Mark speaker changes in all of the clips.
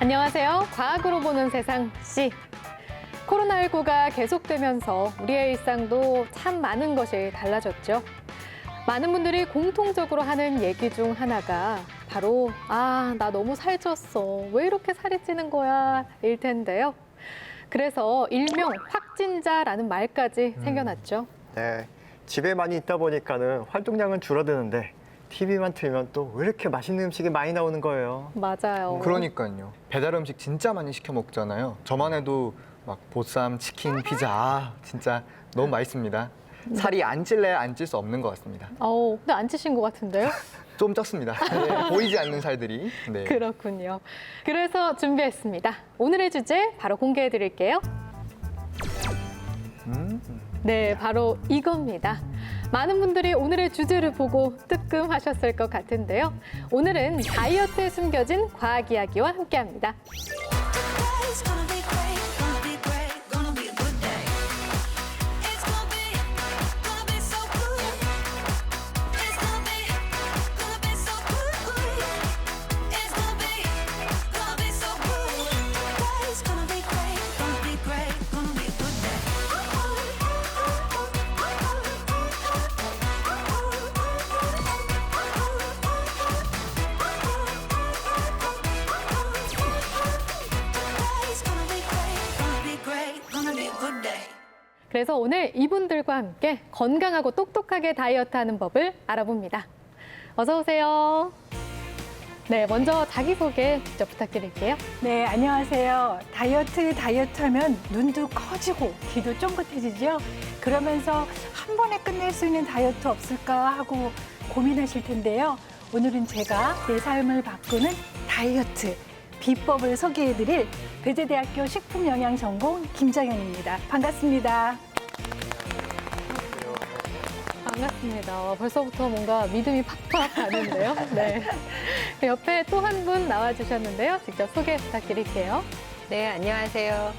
Speaker 1: 안녕하세요. 과학으로 보는 세상 C. 코로나19가 계속되면서 우리의 일상도 참 많은 것이 달라졌죠. 많은 분들이 공통적으로 하는 얘기 중 하나가 바로 나 너무 살쪘어. 왜 이렇게 살이 찌는 거야? 일 텐데요. 그래서 일명 확진자라는 말까지 생겨났죠.
Speaker 2: 네, 집에 많이 있다 보니까는 활동량은 줄어드는데 TV만 틀면 또 왜 이렇게 맛있는 음식이 많이 나오는 거예요?
Speaker 1: 맞아요.
Speaker 3: 그러니까요. 배달 음식 진짜 많이 시켜 먹잖아요. 저만 해도 막 보쌈, 치킨, 피자 진짜 너무 맛있습니다. 살이 안 찔래야 안 찔 수 없는 것 같습니다.
Speaker 1: 근데 안 찌신 것 같은데요?
Speaker 3: 좀 쪘습니다. 네, 보이지 않는 살들이. 네.
Speaker 1: 그렇군요. 그래서 준비했습니다. 오늘의 주제 바로 공개해 드릴게요. 네, 바로 이겁니다. 많은 분들이 오늘의 주제를 보고 뜨끔하셨을 것 같은데요. 오늘은 다이어트에 숨겨진 과학 이야기와 함께합니다.
Speaker 4: It's gonna be great, gonna be great, gonna be a good day. It's gonna be so good. It's gonna be so good. It's gonna be so good. It's gonna be great, gonna be great, gonna be a good day. It's gonna be great, gonna be great, gonna be a good day.
Speaker 1: 그래서 오늘 이분들과 함께 건강하고 똑똑하게 다이어트하는 법을 알아봅니다. 어서 오세요. 네, 먼저 자기소개 직접 부탁드릴게요.
Speaker 5: 네, 안녕하세요. 다이어트 하면 눈도 커지고 귀도 쫑긋해지죠? 그러면서 한 번에 끝낼 수 있는 다이어트 없을까 하고 고민하실 텐데요. 오늘은 제가 내 삶을 바꾸는 다이어트 비법을 소개해드릴 배재대학교 식품영양전공 김정현입니다. 반갑습니다.
Speaker 1: 반갑습니다. 벌써부터 뭔가 믿음이 팍팍 가는데요. 네. 옆에 또 한 분 나와주셨는데요. 직접 소개 부탁드릴게요.
Speaker 6: 네, 안녕하세요.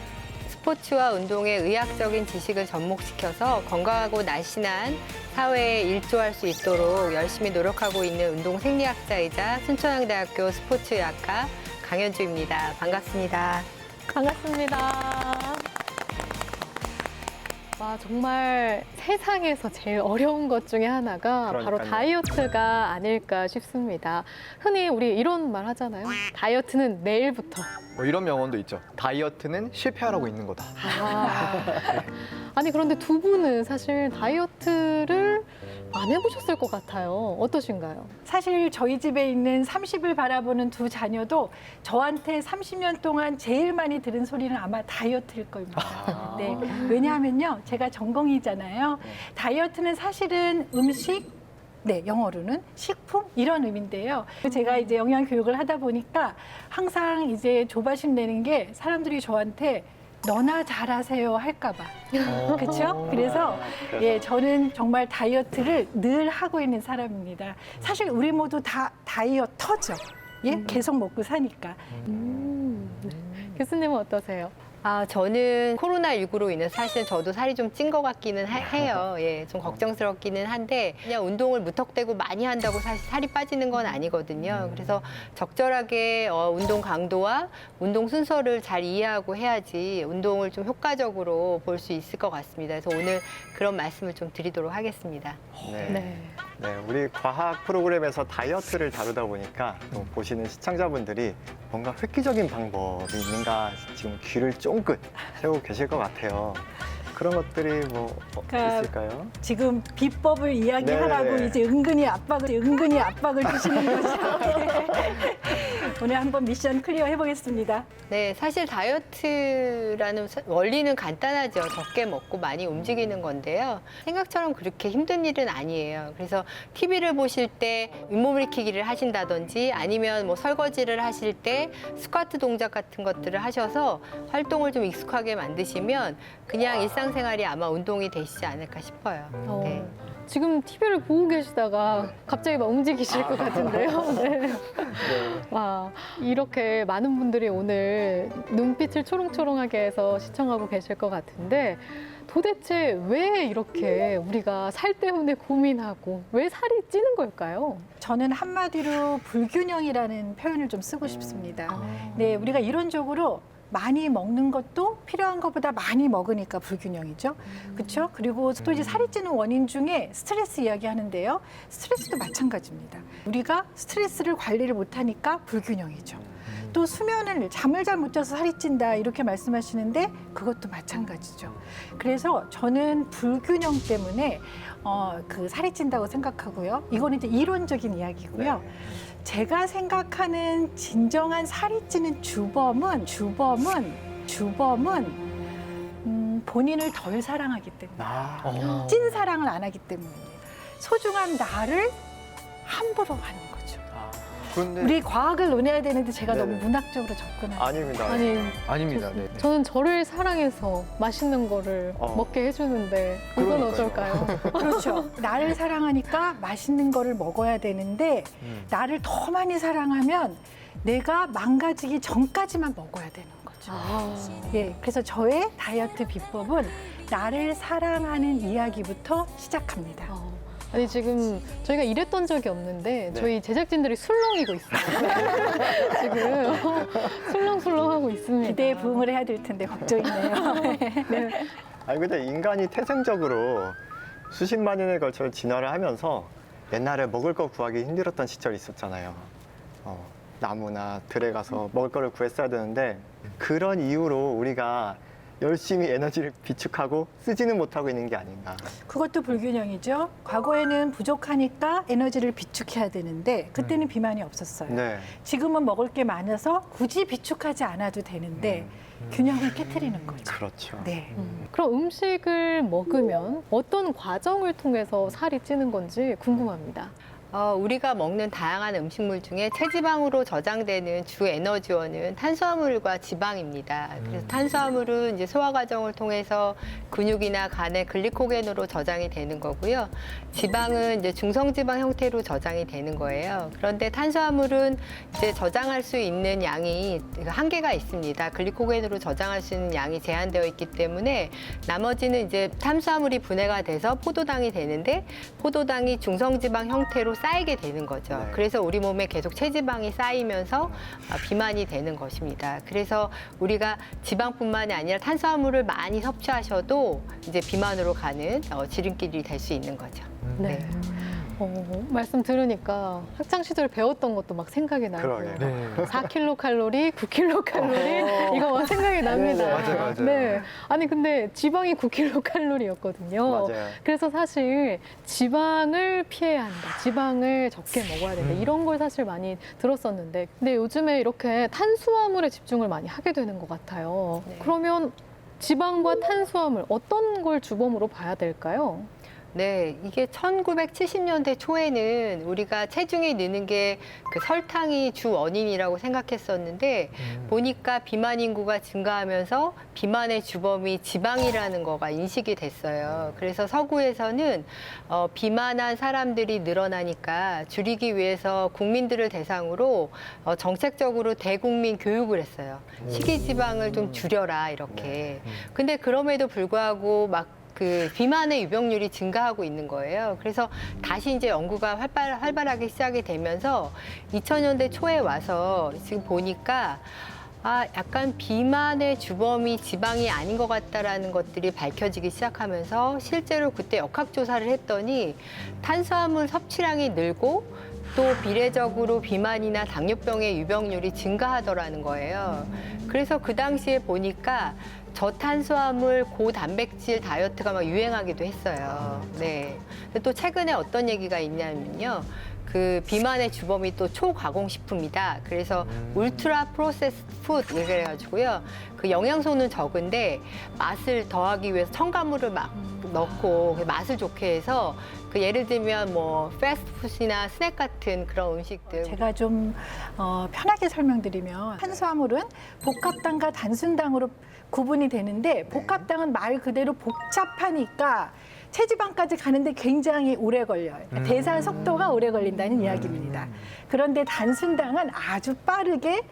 Speaker 6: 스포츠와 운동의 의학적인 지식을 접목시켜서 건강하고 날씬한 사회에 일조할 수 있도록 열심히 노력하고 있는 운동 생리학자이자 순천향대학교 스포츠의학과 강현주입니다. 반갑습니다.
Speaker 1: 반갑습니다. 와, 정말 세상에서 제일 어려운 것 중에 하나가 바로
Speaker 2: 그러니까요.
Speaker 1: 다이어트가 아닐까 싶습니다. 흔히 우리 이런 말 하잖아요. 다이어트는 내일부터.
Speaker 3: 뭐 이런 명언도 있죠. 다이어트는 실패하라고 있는 거다.
Speaker 1: 아니, 그런데 두 분은 사실 다이어트를 안 해보셨을 것 같아요. 어떠신가요?
Speaker 5: 사실 저희 집에 있는 30을 바라보는 두 자녀도 저한테 30년 동안 제일 많이 들은 소리는 아마 다이어트일 겁니다. 네, 왜냐하면요, 제가 전공이잖아요. 다이어트는 사실은 음식, 네, 영어로는 식품 이런 의미인데요. 제가 이제 영양 교육을 하다 보니까 항상 이제 조바심 내는 게 사람들이 저한테 너나 잘하세요 할까봐. 그렇죠? 그래서 예, 저는 정말 다이어트를 늘 하고 있는 사람입니다. 사실 우리 모두 다 다이어터죠. 예, 계속 먹고 사니까.
Speaker 1: 교수님은 어떠세요?
Speaker 6: 저는 코로나19로 인해서 사실 저도 살이 좀 찐 것 같기는 해요. 예, 좀 걱정스럽기는 한데 그냥 운동을 무턱대고 많이 한다고 사실 살이 빠지는 건 아니거든요. 그래서 적절하게 운동 강도와 운동 순서를 잘 이해하고 해야지 운동을 좀 효과적으로 볼 수 있을 것 같습니다. 그래서 오늘 그런 말씀을 좀 드리도록 하겠습니다.
Speaker 1: 네.
Speaker 2: 네, 우리 과학 프로그램에서 다이어트를 다루다 보니까 또 보시는 시청자분들이 뭔가 획기적인 방법이 있는가 지금 귀를 쫑긋 세우고 계실 것 같아요. 그런 것들이 뭐
Speaker 5: 그러니까
Speaker 2: 있을까요?
Speaker 5: 지금 비법을 이야기하라고
Speaker 2: 네네.
Speaker 5: 이제 은근히 압박을 주시는 거죠. 오늘 한번 미션 클리어 해보겠습니다.
Speaker 6: 네, 사실 다이어트라는 원리는 간단하죠. 적게 먹고 많이 움직이는 건데요. 생각처럼 그렇게 힘든 일은 아니에요. 그래서 TV를 보실 때 윗몸 일으키기를 하신다든지 아니면 뭐 설거지를 하실 때 스쿼트 동작 같은 것들을 하셔서 활동을 좀 익숙하게 만드시면 그냥 일상생활이 아마 운동이 되시지 않을까 싶어요. 네.
Speaker 1: 지금 TV를 보고 계시다가 갑자기 막 움직이실 것 같은데요. 네. 와, 이렇게 많은 분들이 오늘 눈빛을 초롱초롱하게 해서 시청하고 계실 것 같은데 도대체 왜 이렇게 우리가 살 때문에 고민하고 왜 살이 찌는 걸까요?
Speaker 5: 저는 한마디로 불균형이라는 표현을 좀 쓰고 싶습니다. 네, 우리가 이론적으로 많이 먹는 것도 필요한 것보다 많이 먹으니까 불균형이죠. 그렇죠? 그리고 또 이제 살이 찌는 원인 중에 스트레스 이야기 하는데요. 스트레스도 마찬가지입니다. 우리가 스트레스를 관리를 못하니까 불균형이죠. 또 잠을 잘 못 자서 살이 찐다 이렇게 말씀하시는데 그것도 마찬가지죠. 그래서 저는 불균형 때문에 그 살이 찐다고 생각하고요. 이거는 이제 이론적인 이야기고요. 제가 생각하는 진정한 살이 찌는 주범은 본인을 덜 사랑하기 때문에 찐 사랑을 안 하기 때문입니다. 소중한 나를 함부로 하는 거죠.
Speaker 2: 그런데
Speaker 5: 우리 과학을 논해야 되는데 제가
Speaker 2: 네네.
Speaker 5: 너무 문학적으로 접근하는
Speaker 2: 아닙니다.
Speaker 3: 아닙니다. 네.
Speaker 1: 저는 저를 사랑해서 맛있는 거를 먹게 해주는데 이건
Speaker 2: 그러니까요.
Speaker 1: 어떨까요?
Speaker 5: 그렇죠. 나를 사랑하니까 맛있는 거를 먹어야 되는데 나를 더 많이 사랑하면 내가 망가지기 전까지만 먹어야 되는 거죠. 예, 그래서 저의 다이어트 비법은 나를 사랑하는 이야기부터 시작합니다.
Speaker 1: 아니 지금 저희가 이랬던 적이 없는데
Speaker 2: 네.
Speaker 1: 저희 제작진들이 술렁이고 있어요. 지금 술렁술렁하고 있습니다.
Speaker 5: 기대에 부응을 해야 될 텐데 걱정이네요.
Speaker 1: 네.
Speaker 2: 아니 근데 인간이 태생적으로 수십만 년에 걸쳐 진화를 하면서 옛날에 먹을 거 구하기 힘들었던 시절이 있었잖아요. 나무나 들에 가서 먹을 거를 구했어야 되는데 그런 이유로 우리가 열심히 에너지를 비축하고 쓰지는 못하고 있는 게 아닌가.
Speaker 5: 그것도 불균형이죠. 과거에는 부족하니까 에너지를 비축해야 되는데 그때는 비만이 없었어요.
Speaker 2: 네.
Speaker 5: 지금은 먹을 게 많아서 굳이 비축하지 않아도 되는데 균형을 깨트리는 거죠.
Speaker 2: 그렇죠.
Speaker 5: 네.
Speaker 1: 그럼 음식을 먹으면 어떤 과정을 통해서 살이 찌는 건지 궁금합니다.
Speaker 6: 우리가 먹는 다양한 음식물 중에 체지방으로 저장되는 주 에너지원은 탄수화물과 지방입니다. 그래서 탄수화물은 이제 소화 과정을 통해서 근육이나 간의 글리코겐으로 저장이 되는 거고요. 지방은 이제 중성지방 형태로 저장이 되는 거예요. 그런데 탄수화물은 이제 저장할 수 있는 양이 한계가 있습니다. 글리코겐으로 저장할 수 있는 양이 제한되어 있기 때문에 나머지는 이제 탄수화물이 분해가 돼서 포도당이 되는데 포도당이 중성지방 형태로 쌓이게 되는 거죠.
Speaker 2: 네.
Speaker 6: 그래서 우리 몸에 계속 체지방이 쌓이면서 비만이 되는 것입니다. 그래서 우리가 지방뿐만이 아니라 탄수화물을 많이 섭취하셔도 이제 비만으로 가는 지름길이 될 수 있는 거죠.
Speaker 1: 네. 말씀 들으니까 학창 시절 배웠던 것도 막 생각이 나고
Speaker 2: 그러게요.
Speaker 3: 네.
Speaker 1: 4kcal, 9kcal 이거 막 생각이 납니다.
Speaker 2: 네네.
Speaker 3: 맞아요.
Speaker 1: 네. 아니 근데 지방이 9kcal였거든요.
Speaker 2: 맞아요.
Speaker 1: 그래서 사실 지방을 피해야 한다. 지방을 적게 먹어야 된다. 이런 걸 사실 많이 들었었는데 근데 요즘에 이렇게 탄수화물에 집중을 많이 하게 되는 것 같아요.
Speaker 6: 네.
Speaker 1: 그러면 지방과 탄수화물 어떤 걸 주범으로 봐야 될까요?
Speaker 6: 네, 이게 1970년대 초에는 우리가 체중이 느는 게 그 설탕이 주 원인이라고 생각했었는데 보니까 비만 인구가 증가하면서 비만의 주범이 지방이라는 거가 인식이 됐어요. 그래서 서구에서는 비만한 사람들이 늘어나니까 줄이기 위해서 국민들을 대상으로 정책적으로 대국민 교육을 했어요. 식이지방을 좀 줄여라 이렇게. 근데 그럼에도 불구하고 막 그 비만의 유병률이 증가하고 있는 거예요. 그래서 다시 이제 연구가 활발하게 시작이 되면서 2000년대 초에 와서 지금 보니까 약간 비만의 주범이 지방이 아닌 것 같다라는 것들이 밝혀지기 시작하면서 실제로 그때 역학조사를 했더니 탄수화물 섭취량이 늘고 또 비례적으로 비만이나 당뇨병의 유병률이 증가하더라는 거예요. 그래서 그 당시에 보니까 저탄수화물, 고단백질 다이어트가 막 유행하기도 했어요. 네. 근데 또 최근에 어떤 얘기가 있냐면요. 그 비만의 주범이 또 초가공식품이다. 그래서 울트라 프로세스 푸드 그래가지고요. 그 영양소는 적은데 맛을 더하기 위해서 첨가물을 막 넣고 맛을 좋게 해서 그 예를 들면 뭐 패스트푸드나 스낵 같은 그런 음식들.
Speaker 5: 제가 좀 편하게 설명드리면 탄수화물은 복합당과 단순당으로 구분이 되는데 복합당은 말 그대로 복잡하니까 체지방까지 가는데 굉장히 오래 걸려요. 그러니까 대사 속도가 오래 걸린다는 이야기입니다. 그런데 단순당은 아주 빠르게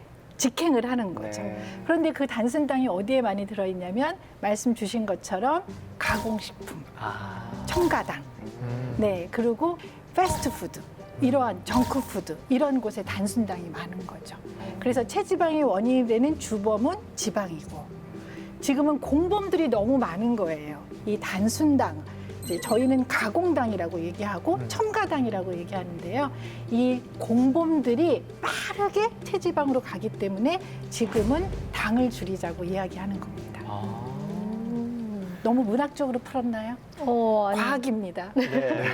Speaker 5: 직행을 하는 거죠.
Speaker 2: 네.
Speaker 5: 그런데 그 단순당이 어디에 많이 들어있냐면 말씀 주신 것처럼 가공식품, 첨가당, 네, 그리고 패스트푸드, 이러한 정크푸드 이런 곳에 단순당이 많은 거죠. 그래서 체지방의 원인이 되는 주범은 지방이고 지금은 공범들이 너무 많은 거예요. 이 단순당, 이제 저희는 가공당이라고 얘기하고 첨가당이라고 얘기하는데요. 이 공범들이 빠르게 체지방으로 가기 때문에 지금은 당을 줄이자고 이야기하는 겁니다. 너무 문학적으로 풀었나요?
Speaker 1: 아니,
Speaker 5: 과학입니다.
Speaker 2: 네.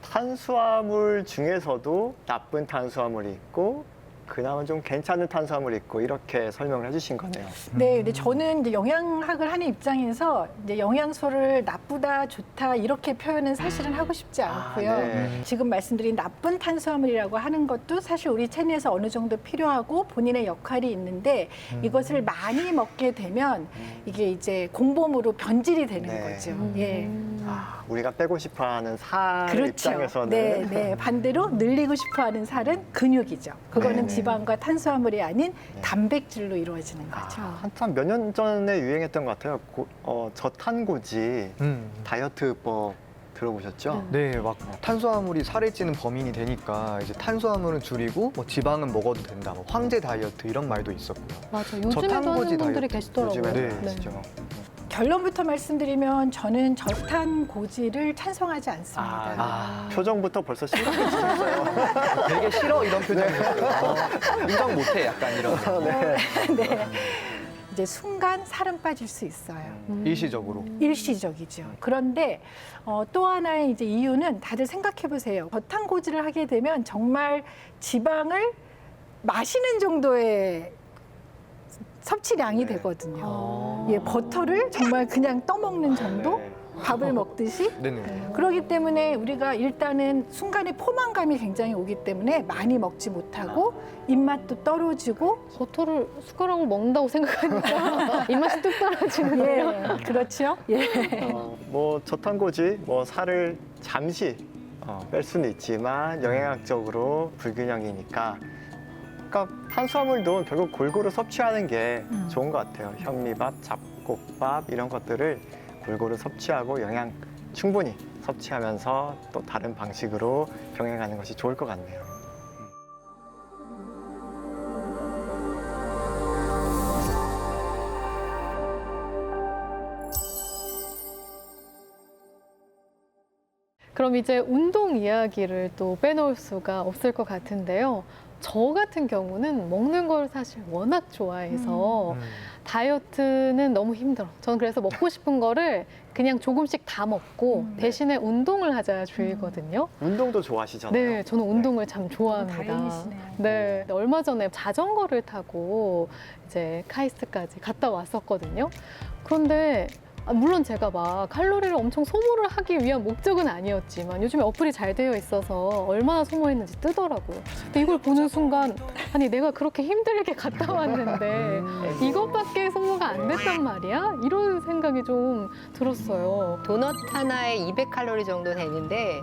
Speaker 2: 탄수화물 중에서도 나쁜 탄수화물이 있고 그나마 좀 괜찮은 탄수화물이 있고 이렇게 설명을 해주신 거네요.
Speaker 5: 네, 근데 저는 이제 영양학을 하는 입장에서 이제 영양소를 나쁘다, 좋다 이렇게 표현은 사실은 하고 싶지 않고요.
Speaker 2: 네.
Speaker 5: 지금 말씀드린 나쁜 탄수화물이라고 하는 것도 사실 우리 체내에서 어느 정도 필요하고 본인의 역할이 있는데 이것을 많이 먹게 되면 이게 이제 공범으로 변질이 되는
Speaker 2: 네.
Speaker 5: 거죠. 예.
Speaker 2: 우리가 빼고 싶어하는 살
Speaker 5: 그렇죠.
Speaker 2: 입장에서는
Speaker 5: 네, 네. 반대로 늘리고 싶어하는 살은 근육이죠. 그거는
Speaker 2: 네.
Speaker 5: 지방과 탄수화물이 아닌 단백질로 이루어지는 거죠.
Speaker 2: 한참 몇 년 전에 유행했던 것 같아요. 저탄고지 다이어트법 들어보셨죠?
Speaker 3: 네, 막 탄수화물이 살을 찌는 범인이 되니까 이제 탄수화물은 줄이고 뭐 지방은 먹어도 된다. 뭐 황제 다이어트 이런 말도 있었고요.
Speaker 1: 맞아. 요즘에도
Speaker 3: 저탄고지
Speaker 1: 하는 분들이
Speaker 3: 다이어트.
Speaker 1: 계시더라고요.
Speaker 2: 요즘에
Speaker 3: 네.
Speaker 2: 아시죠?
Speaker 5: 결론부터 말씀드리면 저는 저탄고지를 찬성하지 않습니다.
Speaker 2: 표정부터 벌써 심각해지셨어요.
Speaker 3: 되게 싫어 이런 표정이었어요. 인정 못해 약간 이런.
Speaker 5: 네. 이제 순간 살은 빠질 수 있어요.
Speaker 3: 일시적으로.
Speaker 5: 일시적이죠. 그런데 또 하나의 이제 이유는 다들 생각해 보세요. 저탄고지를 하게 되면 정말 지방을 마시는 정도의 섭취량이
Speaker 2: 네.
Speaker 5: 되거든요. 예, 버터를 정말 그냥 떠먹는 정도?
Speaker 2: 네.
Speaker 5: 밥을 먹듯이?
Speaker 3: 네네.
Speaker 5: 그렇기 때문에 우리가 일단은 순간에 포만감이 굉장히 오기 때문에 많이 먹지 못하고 입맛도 떨어지고
Speaker 1: 버터를 숟가락으로 먹는다고 생각하니까 입맛이 뚝 떨어지는데요.
Speaker 5: 예, 그렇죠? 예.
Speaker 2: 뭐 저탄고지, 뭐 살을 잠시 뺄 수는 있지만 영양학적으로 불균형이니까. 그러니까 탄수화물도 결국 골고루 섭취하는 게 좋은 것 같아요. 현미밥, 잡곡밥 이런 것들을 골고루 섭취하고 영양 충분히 섭취하면서 또 다른 방식으로 병행하는 것이 좋을 것 같네요.
Speaker 1: 그럼 이제 운동 이야기를 또 빼놓을 수가 없을 것 같은데요. 저 같은 경우는 먹는 걸 사실 워낙 좋아해서 다이어트는 너무 힘들어. 저는 그래서 먹고 싶은 거를 그냥 조금씩 다 먹고 대신에 운동을 하자 주의거든요.
Speaker 2: 운동도 좋아하시잖아요.
Speaker 1: 네, 저는 운동을 참 좋아합니다.
Speaker 5: 다행이시네요.
Speaker 1: 네, 얼마 전에 자전거를 타고 이제 카이스트까지 갔다 왔었거든요. 그런데 물론 제가 막 칼로리를 엄청 소모를 하기 위한 목적은 아니었지만 요즘에 어플이 잘 되어 있어서 얼마나 소모했는지 뜨더라고요. 근데 이걸 보는 순간 아니 내가 그렇게 힘들게 갔다 왔는데 이것밖에 소모가 안 됐단 말이야? 이런 생각이 좀 들었어요.
Speaker 6: 도넛 하나에 200칼로리 정도 되는데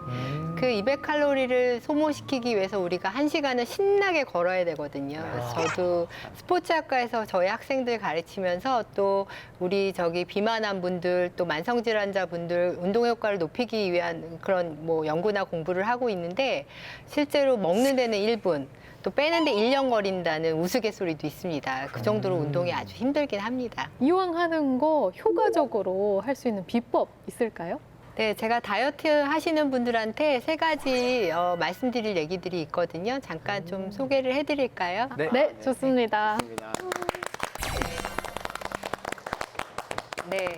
Speaker 6: 그 200칼로리를 소모시키기 위해서 우리가 1시간을 신나게 걸어야 되거든요. 그래서 저도 스포츠학과에서 저희 학생들 가르치면서 또 우리 저기 비만한 분들 또 만성질환자분들 운동 효과를 높이기 위한 그런 뭐 연구나 공부를 하고 있는데 실제로 먹는 데는 1분 또 빼는데 1년 걸린다는 우스갯소리도 있습니다. 그 정도로 운동이 아주 힘들긴 합니다.
Speaker 1: 이왕 하는 거 효과적으로 할 수 있는 비법 있을까요?
Speaker 6: 네, 제가 다이어트 하시는 분들한테 3가지 말씀드릴 얘기들이 있거든요. 잠깐 좀 소개를 해드릴까요?
Speaker 3: 네.
Speaker 1: 네, 좋습니다.
Speaker 6: 네.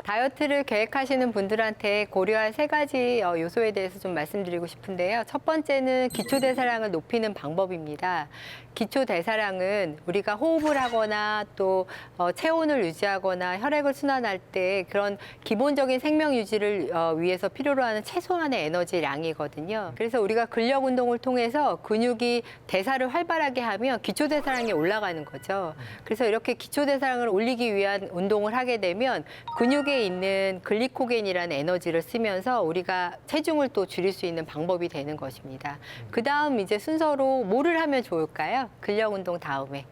Speaker 6: 다이어트를 계획하시는 분들한테 고려할 3가지 요소에 대해서 좀 말씀드리고 싶은데요. 첫 번째는 기초대사량을 높이는 방법입니다. 기초대사량은 우리가 호흡을 하거나 또 체온을 유지하거나 혈액을 순환할 때 그런 기본적인 생명 유지를 위해서 필요로 하는 최소한의 에너지량이거든요. 그래서 우리가 근력 운동을 통해서 근육이 대사를 활발하게 하면 기초대사량이 올라가는 거죠. 그래서 이렇게 기초대사량을 올리기 위한 운동을 하게 되면 근육의 속에 있는 글리코겐이라는 에너지를 쓰면서 우리가 체중을 또 줄일 수 있는 방법이 되는 것입니다. 그 다음 이제 순서로 뭐를 하면 좋을까요? 근력 운동 다음에.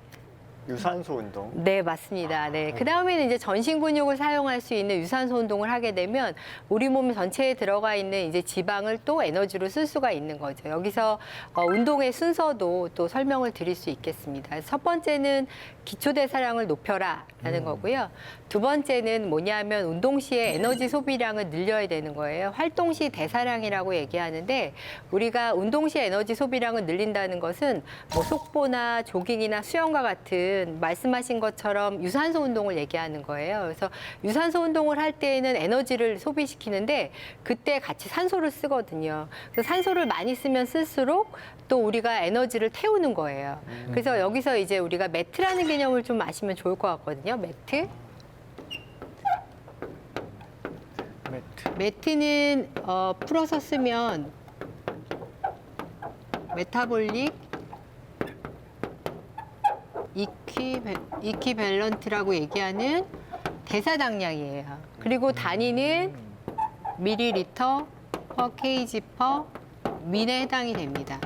Speaker 2: 유산소 운동.
Speaker 6: 네, 맞습니다. 네. 그 다음에는 이제 전신 근육을 사용할 수 있는 유산소 운동을 하게 되면 우리 몸 전체에 들어가 있는 이제 지방을 또 에너지로 쓸 수가 있는 거죠. 여기서 운동의 순서도 또 설명을 드릴 수 있겠습니다. 첫 번째는 기초대사량을 높여라라는 거고요. 두 번째는 뭐냐면 운동 시에 에너지 소비량을 늘려야 되는 거예요. 활동 시 대사량이라고 얘기하는데 우리가 운동 시 에너지 소비량을 늘린다는 것은 뭐 속보나 조깅이나 수영과 같은 말씀하신 것처럼 유산소 운동을 얘기하는 거예요. 그래서 유산소 운동을 할 때에는 에너지를 소비시키는데 그때 같이 산소를 쓰거든요. 그래서 산소를 많이 쓰면 쓸수록 또 우리가 에너지를 태우는 거예요. 그래서 여기서 이제 우리가 매트라는 개념을 좀 아시면 좋을 것 같거든요. 매트. 매트는 풀어서 쓰면 메타볼릭 이퀴밸런트라고 얘기하는 대사당량이에요. 그리고 단위는 밀리리터 퍼 케이지 퍼 민에 해당이 됩니다.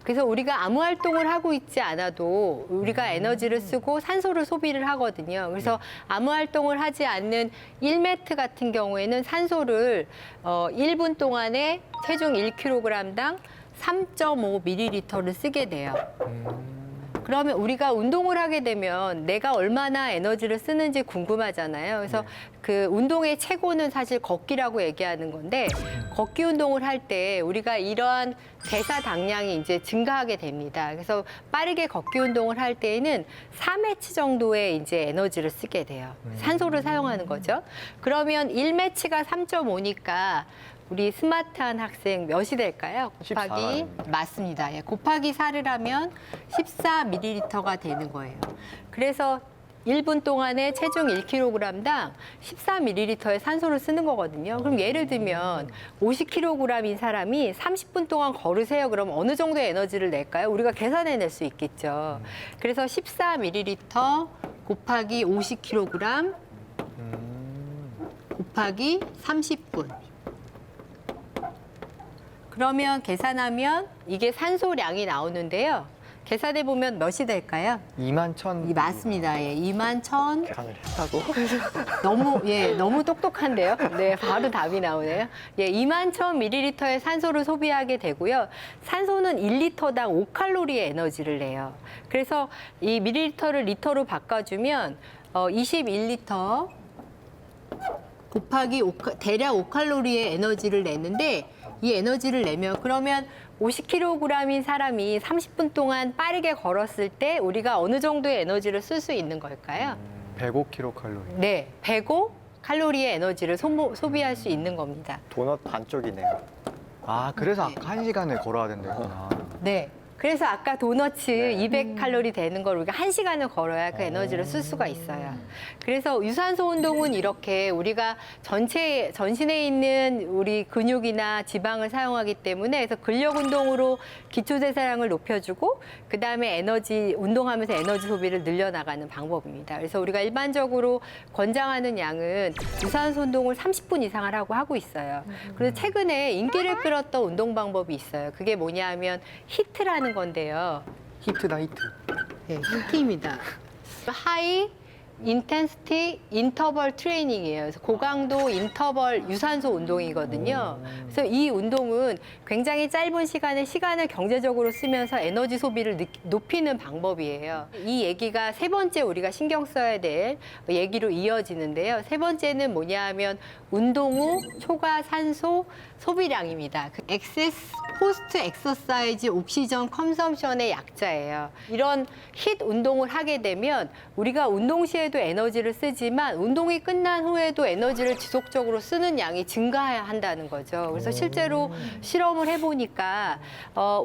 Speaker 6: 그래서 우리가 아무 활동을 하고 있지 않아도 우리가 에너지를 쓰고 산소를 소비를 하거든요. 그래서 아무 활동을 하지 않는 1매트 같은 경우에는 산소를 1분 동안에 체중 1kg당 3.5ml를 쓰게 돼요. 그러면 우리가 운동을 하게 되면 내가 얼마나 에너지를 쓰는지 궁금하잖아요. 그래서 그 운동의 최고는 사실 걷기라고 얘기하는 건데 걷기 운동을 할 때 우리가 이러한 대사 당량이 이제 증가하게 됩니다. 그래서 빠르게 걷기 운동을 할 때에는 4매치 정도의 이제 에너지를 쓰게 돼요. 산소를 사용하는 거죠. 그러면 1매치가 3.5니까 우리 스마트한 학생 몇이 될까요? 곱하기
Speaker 2: 14.
Speaker 6: 맞습니다. 예, 곱하기 4를 하면 14ml가 되는 거예요. 그래서 1분 동안에 체중 1kg당 14ml의 산소를 쓰는 거거든요. 그럼 예를 들면 50kg인 사람이 30분 동안 걸으세요. 그럼 어느 정도의 에너지를 낼까요? 우리가 계산해낼 수 있겠죠. 그래서 14ml 곱하기 50kg 곱하기 30분. 그러면 계산하면 이게 산소량이 나오는데요. 계산해 보면 몇이 될까요?
Speaker 3: 21,000.
Speaker 6: 맞습니다. 예, 21,000.
Speaker 2: 계산을 했다고?
Speaker 6: 너무 똑똑한데요. 네, 바로 답이 나오네요. 예, 21,000ml의 산소를 소비하게 되고요. 산소는 1리터당 5칼로리의 에너지를 내요. 그래서 이 밀리리터를 리터로 바꿔주면 21리터 곱하기 대략 5칼로리의 에너지를 내는데 이 에너지를 내면 그러면 50kg인 사람이 30분 동안 빠르게 걸었을 때 우리가 어느 정도의 에너지를 쓸 수 있는 걸까요?
Speaker 3: 105kcal.
Speaker 6: 네, 105칼로리의 에너지를 소비할 수 있는 겁니다.
Speaker 2: 도넛 반쪽이네요.
Speaker 3: 아, 그래서 아까 1시간을 걸어야 된다구나.
Speaker 6: 네. 그래서 아까 도너츠 200칼로리 되는 걸 우리가 1시간을 걸어야 그 에너지를 쓸 수가 있어요. 그래서 유산소 운동은 이렇게 우리가 전신에 있는 우리 근육이나 지방을 사용하기 때문에 그래서 근력 운동으로 기초대사량을 높여주고 그다음에 운동하면서 에너지 소비를 늘려나가는 방법입니다. 그래서 우리가 일반적으로 권장하는 양은 유산소 운동을 30분 이상을 하고 있어요. 그래서 최근에 인기를 끌었던 운동 방법이 있어요. 그게 뭐냐 하면 히트라는 건데요.
Speaker 3: 히트다, 히트.
Speaker 6: 네, 히트입니다. 하이 인텐시티 인터벌 트레이닝이에요. 그래서 고강도 인터벌 유산소 운동이거든요. 그래서 이 운동은 굉장히 짧은 시간을 경제적으로 쓰면서 에너지 소비를 높이는 방법이에요. 이 얘기가 세 번째 우리가 신경 써야 될 얘기로 이어지는데요. 세 번째는 뭐냐 하면 운동 후 초과 산소 소비량입니다. 액세스 포스트 엑서사이즈 옥시전 컨섬션의 약자예요. 이런 힛 운동을 하게 되면 우리가 운동 시에도 에너지를 쓰지만 운동이 끝난 후에도 에너지를 지속적으로 쓰는 양이 증가해야 한다는 거죠. 그래서 실제로 실험을 해보니까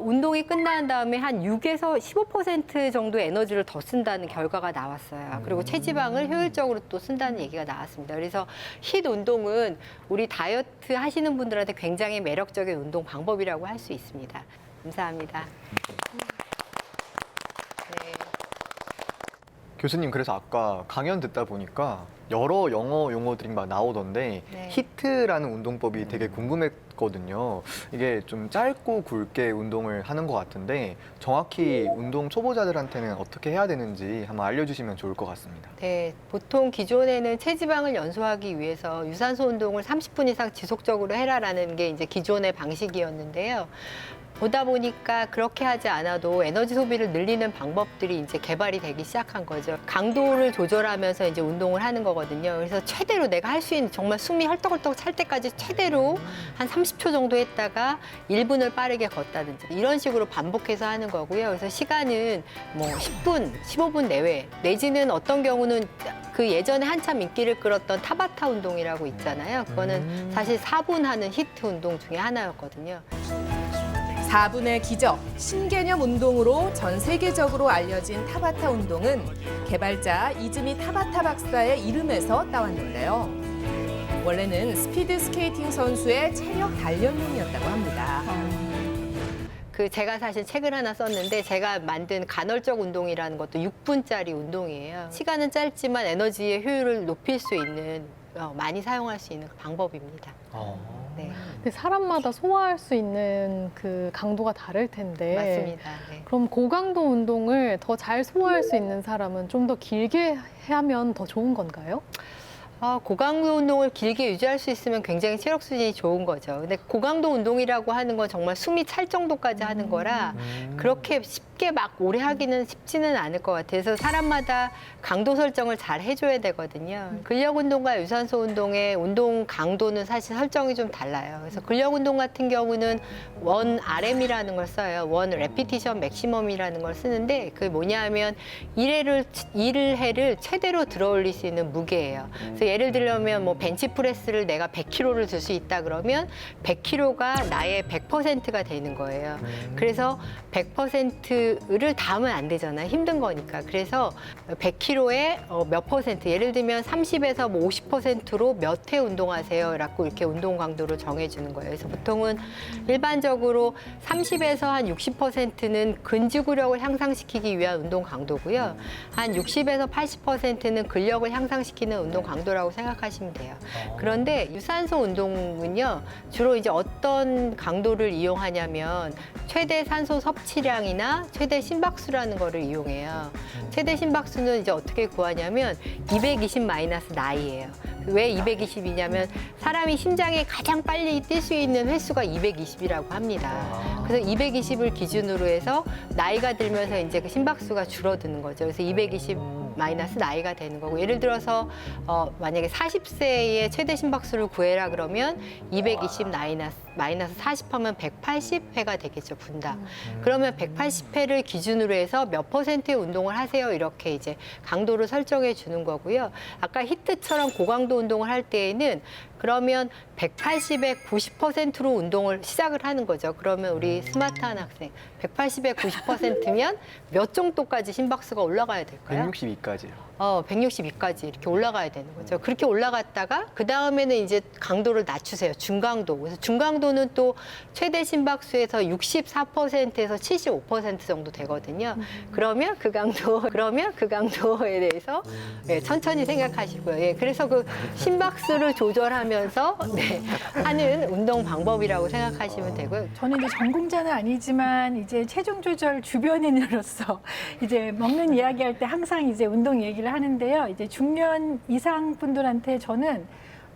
Speaker 6: 운동이 끝난 다음에 한 6에서 15% 정도 에너지를 더 쓴다는 결과가 나왔어요. 그리고 체지방을 효율적으로 또 쓴다는 얘기가 나왔습니다. 그래서 힛 운동은 우리 다이어트 하시는 분들한테 굉장히 매력적인 운동 방법이라고 할 수 있습니다. 감사합니다. 네.
Speaker 3: 교수님, 그래서 아까 강연 듣다 보니까 여러 영어 용어들이 막 나오던데
Speaker 6: 네.
Speaker 3: 히트라는 운동법이 되게 궁금했거든요. 이게 좀 짧고 굵게 운동을 하는 것 같은데 정확히 운동 초보자들한테는 어떻게 해야 되는지 한번 알려주시면 좋을 것 같습니다.
Speaker 6: 네, 보통 기존에는 체지방을 연소하기 위해서 유산소 운동을 30분 이상 지속적으로 해라라는 게 이제 기존의 방식이었는데요. 보다 보니까 그렇게 하지 않아도 에너지 소비를 늘리는 방법들이 이제 개발이 되기 시작한 거죠. 강도를 조절하면서 이제 운동을 하는 거거든요. 그래서 최대로 내가 할 수 있는 정말 숨이 헐떡헐떡 찰 때까지 최대로 한 30초 정도 했다가 1분을 빠르게 걷다든지 이런 식으로 반복해서 하는 거고요. 그래서 시간은 뭐 10분, 15분 내외 내지는 어떤 경우는 그 예전에 한참 인기를 끌었던 타바타 운동이라고 있잖아요. 그거는 사실 4분 하는 히트 운동 중에 하나였거든요.
Speaker 7: 4분의 기적, 신개념 운동으로 전 세계적으로 알려진 타바타 운동은 개발자 이즈미 타바타 박사의 이름에서 따왔는데요. 원래는 스피드 스케이팅 선수의 체력 단련용이었다고 합니다.
Speaker 6: 그 제가 사실 책을 하나 썼는데 제가 만든 간헐적 운동이라는 것도 6분짜리 운동이에요. 시간은 짧지만 에너지의 효율을 높일 수 있는 많이 사용할 수 있는 방법입니다. 네,
Speaker 1: 근데 사람마다 소화할 수 있는 그 강도가 다를 텐데.
Speaker 6: 맞습니다. 네.
Speaker 1: 그럼 고강도 운동을 더 잘 소화할 수 있는 사람은 좀 더 길게 하면 더 좋은 건가요?
Speaker 6: 고강도 운동을 길게 유지할 수 있으면 굉장히 체력 수준이 좋은 거죠. 근데 고강도 운동이라고 하는 건 정말 숨이 찰 정도까지 하는 거라 그렇게 쉽게 막 오래 하기는 쉽지는 않을 것 같아요. 그래서 사람마다 강도 설정을 잘 해줘야 되거든요. 근력 운동과 유산소 운동의 운동 강도는 사실 설정이 좀 달라요. 그래서 근력 운동 같은 경우는 원 RM이라는 걸 써요. 원 레피티션 맥시멈이라는 걸 쓰는데 그게 뭐냐 하면 1회를 최대로 들어 올릴 수 있는 무게예요. 그래서 예를 들면 뭐 벤치프레스를 내가 100kg를 들 수 있다 그러면 100kg가 나의 100%가 되는 거예요. 그래서 100%를 닿으면 안 되잖아요. 힘든 거니까. 그래서 100kg에 몇 퍼센트, 예를 들면 30에서 뭐 50%로 몇 회 운동하세요. 라고 이렇게 운동 강도를 정해주는 거예요. 그래서 보통은 일반적으로 30에서 한 60%는 근지구력을 향상시키기 위한 운동 강도고요. 한 60에서 80%는 근력을 향상시키는 운동 강도라고 생각하시면 돼요. 그런데 유산소 운동은요, 주로 이제 어떤 강도를 이용하냐면 최대 산소 섭취량이나 최대 심박수라는 거를 이용해요. 최대 심박수는 이제 어떻게 구하냐면 220 마이너스 나이예요. 왜 220이냐면 사람이 심장이 가장 빨리 뛸 수 있는 횟수가 220이라고 합니다. 그래서 220을 기준으로 해서 나이가 들면서 이제 그 심박수가 줄어드는 거죠. 그래서 220 마이너스 나이가 되는 거고, 예를 들어서 만약에 40세의 최대 심박수를 구해라 그러면 220 마이너스 40하면 180회가 되겠죠, 분당. 그러면 180회를 기준으로 해서 몇 퍼센트의 운동을 하세요, 이렇게 이제 강도를 설정해 주는 거고요. 아까 히트처럼 고강도 운동을 할 때에는 그러면 180에 90%로 운동을 시작을 하는 거죠. 그러면 우리 스마트한 학생 180에 90%면 몇 정도까지 심박수가 올라가야 될까요?
Speaker 3: 162까지요.
Speaker 6: 162까지 이렇게 올라가야 되는 거죠. 그렇게 올라갔다가 그 다음에는 이제 강도를 낮추세요. 중강도. 그래서 중강도는 또 최대 심박수에서 64%에서 75% 정도 되거든요. 그러면 그 강도에 대해서 천천히 생각하시고요. 그래서 그 심박수를 조절하면서 하는 운동 방법이라고 생각하시면 되고요.
Speaker 5: 저는 이제 전공자는 아니지만 이제 체중 조절 주변인으로서 이제 먹는 이야기할 때 항상 이제 운동 얘기를 하는데요. 이제 중년 이상 분들한테 저는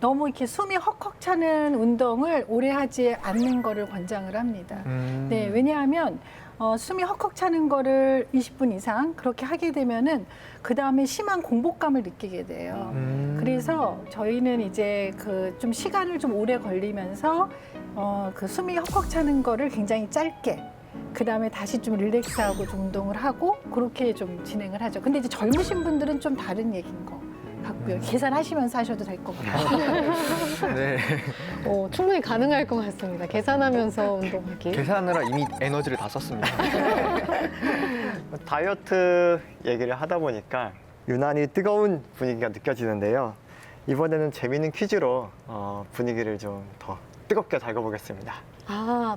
Speaker 5: 너무 이렇게 숨이 헉헉 차는 운동을 오래 하지 않는 거를 권장을 합니다. 네, 왜냐하면 숨이 헉헉 차는 거를 20분 이상 그렇게 하게 되면은 그 다음에 심한 공복감을 느끼게 돼요. 그래서 저희는 이제 그 좀 시간을 좀 오래 걸리면서 그 숨이 헉헉 차는 거를 굉장히 짧게, 그 다음에 다시 좀 릴렉스하고 좀 운동을 하고 그렇게 좀 진행을 하죠. 근데 이제 젊으신 분들은 좀 다른 얘기인 거 같고요. 계산하시면서 하셔도 될 것 같아요.
Speaker 3: 네.
Speaker 1: 충분히 가능할 것 같습니다. 계산하면서 운동하기.
Speaker 3: 계산하느라 이미 에너지를 다 썼습니다.
Speaker 2: 다이어트 얘기를 하다 보니까 유난히 뜨거운 분위기가 느껴지는데요. 이번에는 재미있는 퀴즈로 분위기를 좀 더 뜨겁게 달궈보겠습니다.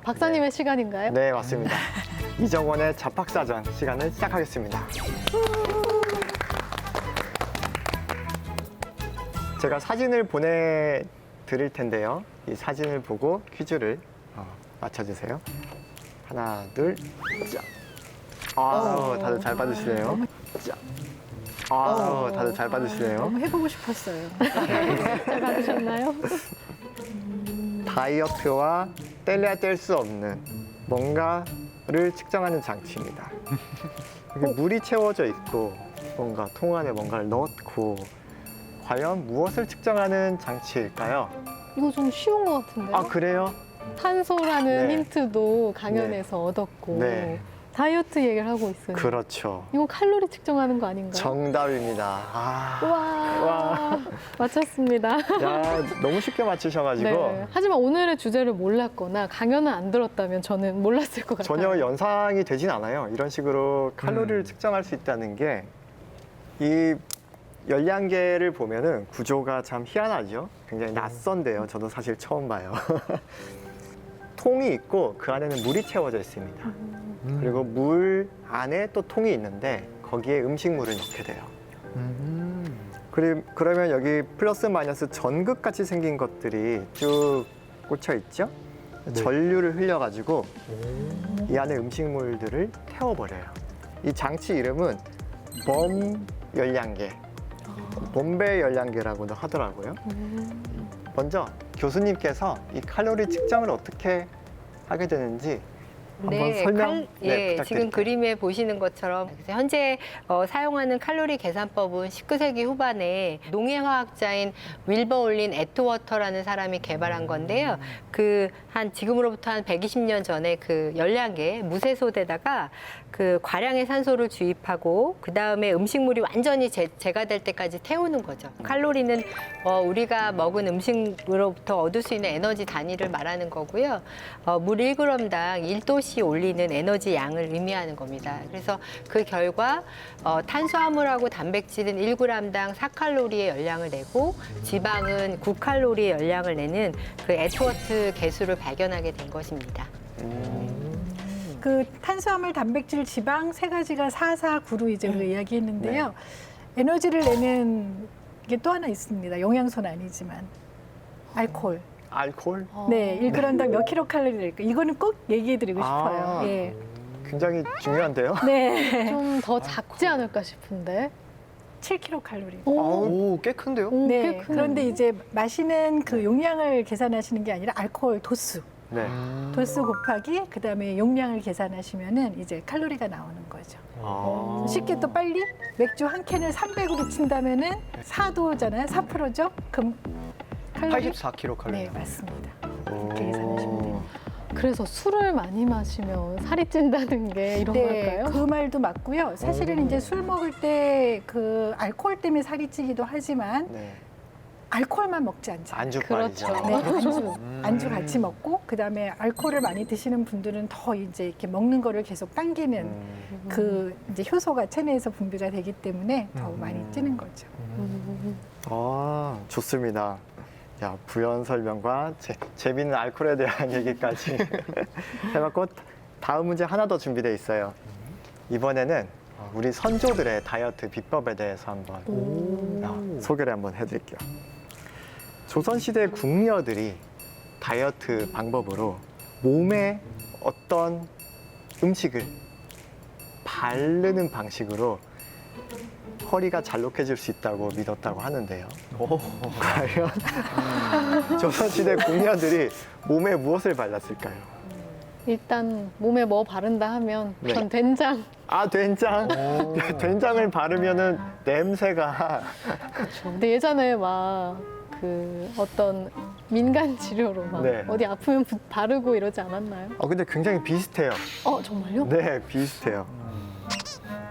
Speaker 1: 박사님의 시간인가요?
Speaker 2: 네, 맞습니다. 이정원의 잡학사전 시간을 시작하겠습니다. 제가 사진을 보내드릴 텐데요. 이 사진을 보고 퀴즈를 맞춰주세요. 하나, 둘, 자. 다들 잘 받으시네요. 자. 다들 잘 받으시네요.
Speaker 5: 너무 해보고 싶었어요.
Speaker 1: 잘 받으셨나요?
Speaker 2: 다이어트와 뗄래야 뗄 수 없는 뭔가를 측정하는 장치입니다. 이게 물이 채워져 있고 뭔가 통 안에 뭔가를 넣고 과연 무엇을 측정하는 장치일까요?
Speaker 1: 이거 좀 쉬운 것 같은데요?
Speaker 2: 아, 그래요?
Speaker 1: 탄소라는
Speaker 2: 네.
Speaker 1: 힌트도 강연에서 얻었고
Speaker 2: 네.
Speaker 1: 다이어트 얘기를 하고 있으니
Speaker 2: 그렇죠.
Speaker 1: 이거 칼로리 측정하는 거 아닌가요?
Speaker 2: 정답입니다.
Speaker 1: 와, 맞췄습니다.
Speaker 2: 야, 너무 쉽게 맞추셔가지고
Speaker 1: 네. 하지만 오늘의 주제를 몰랐거나 강연을 안 들었다면 저는 몰랐을 것 같아요.
Speaker 2: 전혀 연상이 되진 않아요. 이런 식으로 칼로리를 측정할 수 있다는 게 이 열량계를 보면은 구조가 참 희한하죠. 굉장히 낯선데요. 저도 사실 처음 봐요. 통이 있고 그 안에는 물이 채워져 있습니다. 그리고 물 안에 또 통이 있는데 거기에 음식물을 넣게 돼요. 그러면 여기 플러스 마이너스 전극같이 생긴 것들이 쭉 꽂혀 있죠? 전류를 흘려가지고 이 안에 음식물들을 태워버려요. 이 장치 이름은 범 열량계, bombe 열량계라고도 하더라고요. 먼저 교수님께서 이 칼로리 측정을 어떻게 하게 되는지 한번 설명
Speaker 6: 지금
Speaker 2: 부탁드릴게요.
Speaker 6: 그림에 보시는 것처럼 현재 사용하는 칼로리 계산법은 19세기 후반에 농해화학자인 윌버 올린 애트워터라는 사람이 개발한 건데요. 지금으로부터 한 120년 전에 그 열량계 무쇠소대다가 그 과량의 산소를 주입하고 그 다음에 음식물이 완전히 재가 될 때까지 태우는 거죠. 칼로리는 우리가 먹은 음식으로부터 얻을 수 있는 에너지 단위를 말하는 거고요. 물 1g당 1도씨 올리는 에너지 양을 의미하는 겁니다. 그래서 그 결과 탄수화물하고 단백질은 1g당 4칼로리의 열량을 내고 지방은 9칼로리의 열량을 내는 그 애트워트 계수를 발견하게 된 것입니다.
Speaker 5: 그 탄수화물, 단백질, 지방 세 가지가 4, 4, 9로 이제 우리가 이야기했는데요. 에너지를 내는 게 또 하나 있습니다. 영양소는 아니지만 알코올.
Speaker 2: 알코올?
Speaker 5: 네, 1g당 몇 킬로칼로리 될까? 이거는 꼭 얘기해드리고 싶어요.
Speaker 2: 아.
Speaker 5: 예.
Speaker 2: 굉장히 중요한데요.
Speaker 5: 네,
Speaker 1: 좀 더 작지 않을까 싶은데.
Speaker 5: 7킬로칼로리.
Speaker 3: 오, 꽤 큰데요?
Speaker 5: 네,
Speaker 1: 꽤 크네.
Speaker 5: 그런데 이제 마시는 그 용량을 계산하시는 게 아니라 알코올 도수.
Speaker 2: 네.
Speaker 5: 도수 곱하기 그다음에 용량을 계산하시면은 이제 칼로리가 나오는 거죠. 쉽게 또 빨리 맥주 한 캔을 300으로 친다면은 4도잖아요. 4%죠? 그럼 칼로리
Speaker 3: 84kcal.
Speaker 5: 네, 맞습니다. 이렇게 계산하시면 돼요.
Speaker 1: 그래서 술을 많이 마시면 살이 찐다는 게 이런
Speaker 5: 네,
Speaker 1: 걸까요?
Speaker 5: 그 말도 맞고요. 사실은 이제 술 먹을 때 그 알코올 때문에 살이 찌기도 하지만
Speaker 2: 네.
Speaker 5: 알코올만 먹지 않죠.
Speaker 2: 안주빨이죠.
Speaker 1: 그렇죠.
Speaker 5: 네, 안주 같이 먹고 그다음에 알코올을 많이 드시는 분들은 더 이제 이렇게 먹는 거를 계속 당기는 그 이제 효소가 체내에서 분비가 되기 때문에 더 많이 찌는 거죠.
Speaker 2: 좋습니다. 야, 부연 설명과 재미있는 알코올에 대한 얘기까지 해봤고 다음 문제 하나 더 준비되어 있어요. 이번에는 우리 선조들의 다이어트 비법에 대해서 한번 소개를 한번 해드릴게요. 조선시대 궁녀들이 다이어트 방법으로 몸에 어떤 음식을 바르는 방식으로 허리가 잘록해질 수 있다고 믿었다고 하는데요. 과연 조선시대 궁녀들이 몸에 무엇을 발랐을까요?
Speaker 1: 일단 몸에 뭐 바른다 하면
Speaker 2: 네.
Speaker 1: 전 된장.
Speaker 2: 된장. 된장을 바르면은 냄새가
Speaker 1: 근데 예전에 막 그 어떤 민간 치료로 막
Speaker 2: 네.
Speaker 1: 어디 아프면 바르고 이러지 않았나요?
Speaker 2: 근데 굉장히 비슷해요.
Speaker 1: 정말요?
Speaker 2: 네, 비슷해요.